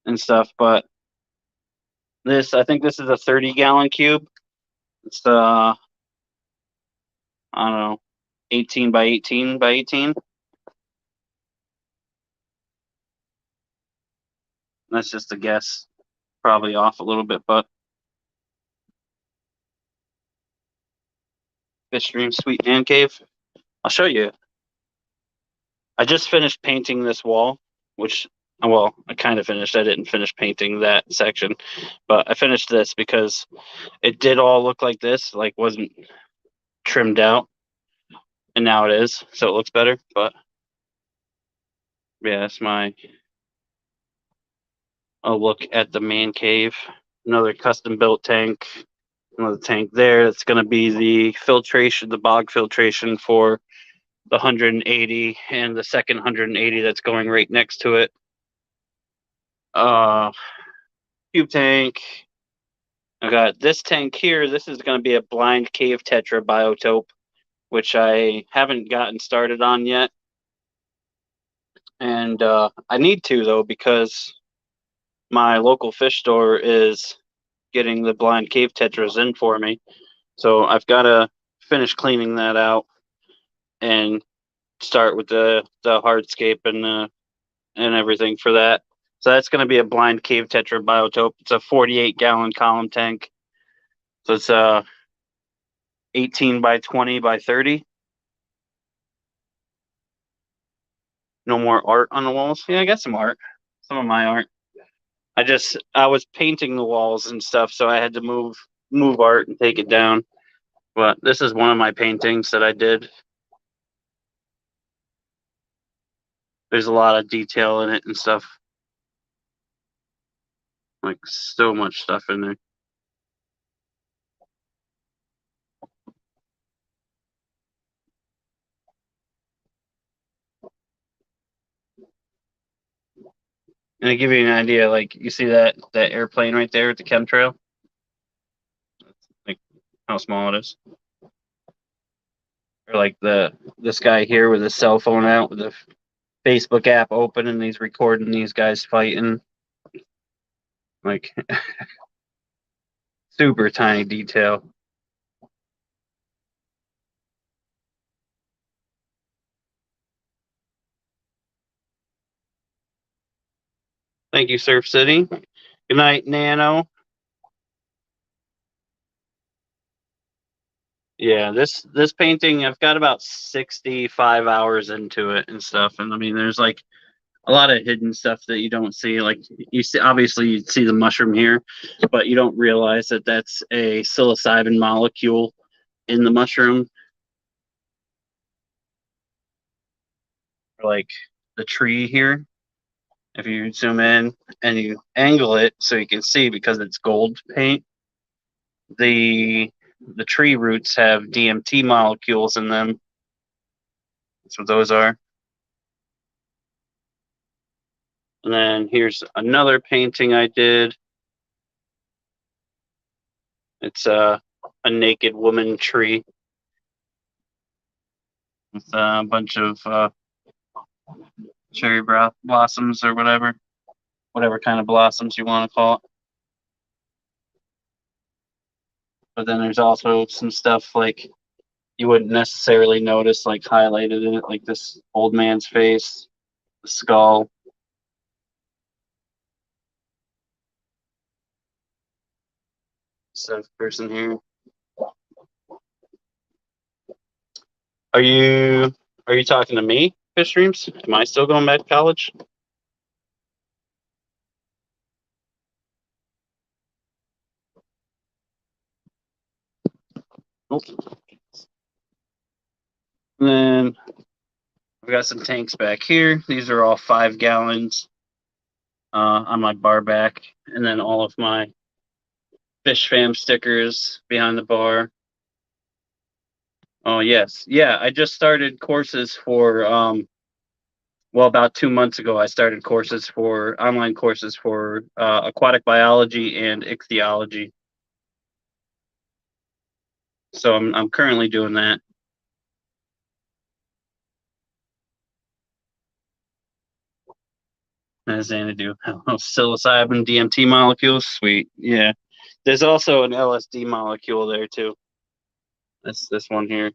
and stuff. But I think this is a 30-gallon cube. It's I don't know, 18 by 18 by 18. That's just a guess, probably off a little bit, but Fish Stream Sweet Man Cave. I'll show you. I just finished painting this wall, which, well, I kind of finished. I didn't finish painting that section, but I finished this because it did all look like this, like wasn't trimmed out, and now it is, so it looks better. But yeah, that's a look at the man cave. Another custom built tank. Another tank there. That's going to be the filtration, the bog filtration for the 180 and the second 180 that's going right next to it. Cube tank. I got this tank here. This is going to be a blind cave tetra biotope, which I haven't gotten started on yet. And I need to, though, because my local fish store is getting the blind cave tetras in for me. So I've got to finish cleaning that out and start with the hardscape and everything for that. So that's going to be a blind cave tetra biotope. It's a 48-gallon column tank. So it's 18 by 20 by 30. No more art on the walls. Yeah, I got some art. Some of my art. I was painting the walls and stuff, so I had to move art and take it down. But this is one of my paintings that I did. There's a lot of detail in it and stuff. Like so much stuff in there. And to give you an idea, like you see that airplane right there at the chemtrail? Like how small it is. Or like this guy here with his cell phone out with the Facebook app open and he's recording these guys fighting. Like super tiny detail. Thank you, Surf City. Good night, Nano. Yeah, this painting, I've got about 65 hours into it and stuff, and I mean, there's like a lot of hidden stuff that you don't see. Like you see, obviously you see the mushroom here, but you don't realize that that's a psilocybin molecule in the mushroom. Like the tree here, if you zoom in and you angle it so you can see, because it's gold paint, the the tree roots have DMT molecules in them. That's what those are. And then here's another painting I did. It's a naked woman tree with a bunch of cherry blossoms or whatever kind of blossoms you want to call it. But then there's also some stuff like you wouldn't necessarily notice, like highlighted in it, like this old man's face, the skull. Seventh person here. Are you talking to me, Fish Dreams? Am I still going back to college? Nope. And then I've got some tanks back here. These are all 5 gallons on my bar back, and then all of my Fish Fam stickers behind the bar. Oh yes, yeah. I just started courses for well, about 2 months ago, I started courses for online courses for aquatic biology and ichthyology. So I'm currently doing that. As Xanadu. Psilocybin DMT molecules, sweet. Yeah. There's also an LSD molecule there too. That's this one here.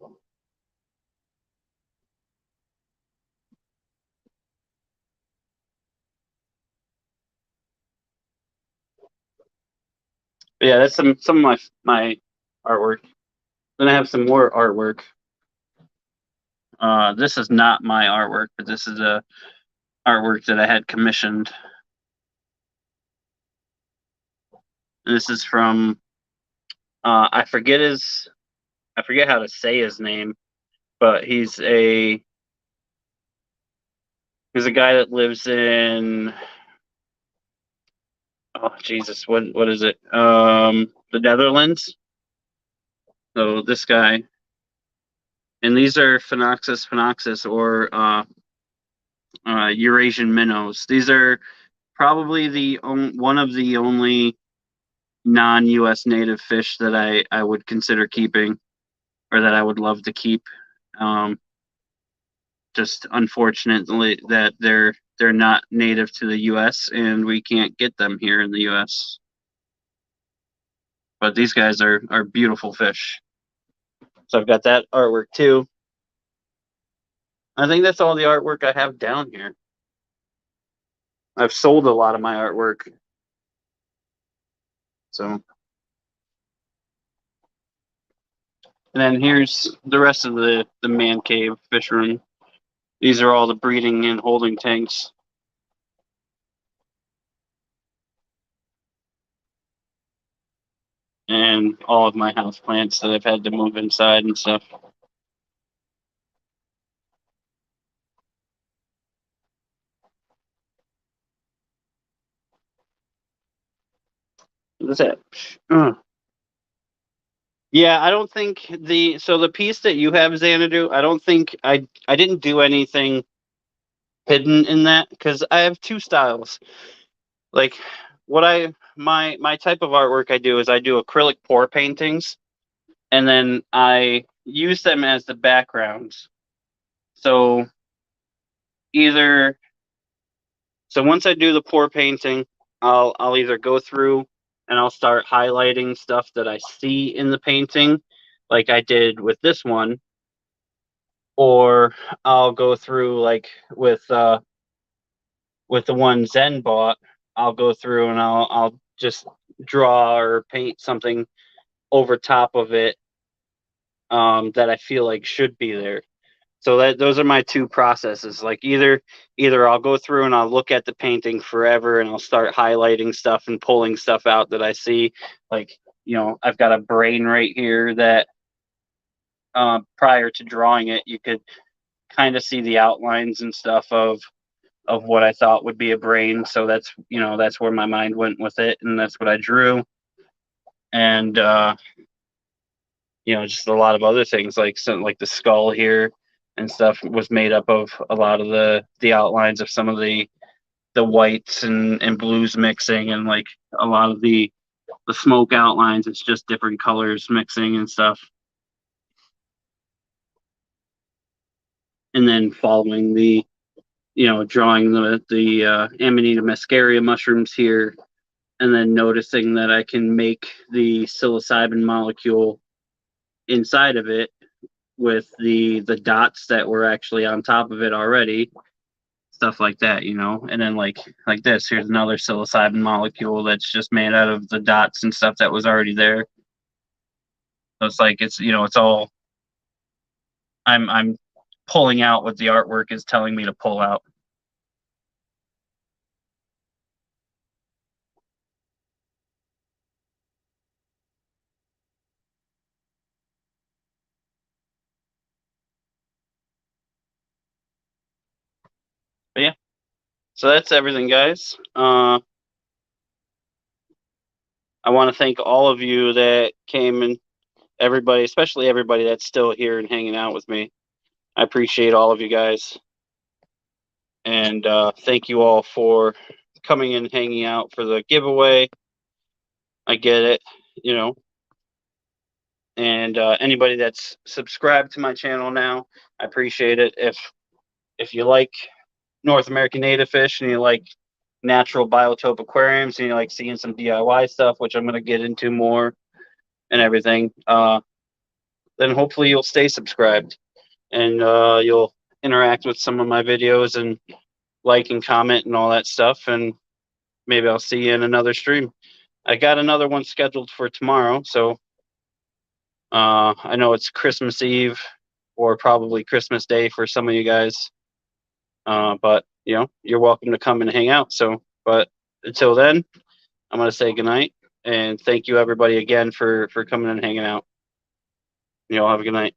But yeah, that's some of my artwork. Then I have some more artwork. This is not my artwork, but this is a artwork that I had commissioned. This is from I forget how to say his name, but he's a guy that lives in, oh Jesus, what is it? The Netherlands. So this guy, and these are Phenoxys phenoxys, or Eurasian minnows. These are probably one of the only non-U.S. native fish that I would consider keeping, or that I would love to keep. Um, just unfortunately that they're not native to the U.S. and we can't get them here in the U.S. But these guys are beautiful fish. So I've got that artwork too. I think that's all the artwork I have down here. I've sold a lot of my artwork. So, and then here's the rest of the man cave fish room. These are all the breeding and holding tanks. And all of my house plants that I've had to move inside and stuff. What's that? Yeah, I don't think the piece that you have, Xanadu, I don't think I didn't do anything hidden in that, because I have two styles. Like what my type of artwork I do is I do acrylic pour paintings, and then I use them as the backgrounds. So either once I do the pour painting, I'll either go through and I'll start highlighting stuff that I see in the painting, like I did with this one, or I'll go through like with the one Zen bought. I'll go through and I'll just draw or paint something over top of it that I feel like should be there. So those are my two processes. Like either I'll go through and I'll look at the painting forever and I'll start highlighting stuff and pulling stuff out that I see. Like, I've got a brain right here that prior to drawing it, you could kind of see the outlines and stuff of what I thought would be a brain. So that's where my mind went with it, and that's what I drew. And just a lot of other things like like the skull here and stuff was made up of a lot of the outlines of some of the whites and blues mixing, and like a lot of the smoke outlines. It's just different colors mixing and stuff. And then following drawing the Amanita muscaria mushrooms here, and then noticing that I can make the psilocybin molecule inside of it with the dots that were actually on top of it already, stuff like that, and then like this, here's another psilocybin molecule that's just made out of the dots and stuff that was already there. So it's like it's all I'm pulling out what the artwork is telling me to pull out. But yeah, so that's everything, guys. I want to thank all of you that came, and everybody, especially everybody that's still here and hanging out with me. I appreciate all of you guys. And thank you all for coming and hanging out for the giveaway. I get it, And anybody that's subscribed to my channel now, I appreciate it. If you like North American native fish and you like natural biotope aquariums and you like seeing some DIY stuff, which I'm going to get into more and everything, then hopefully you'll stay subscribed and you'll interact with some of my videos and like and comment and all that stuff. And maybe I'll see you in another stream. I got another one scheduled for tomorrow. So I know it's Christmas Eve or probably Christmas Day for some of you guys. But you're welcome to come and hang out. So, but until then, I'm going to say goodnight and thank you everybody again for coming and hanging out. You all have a good night.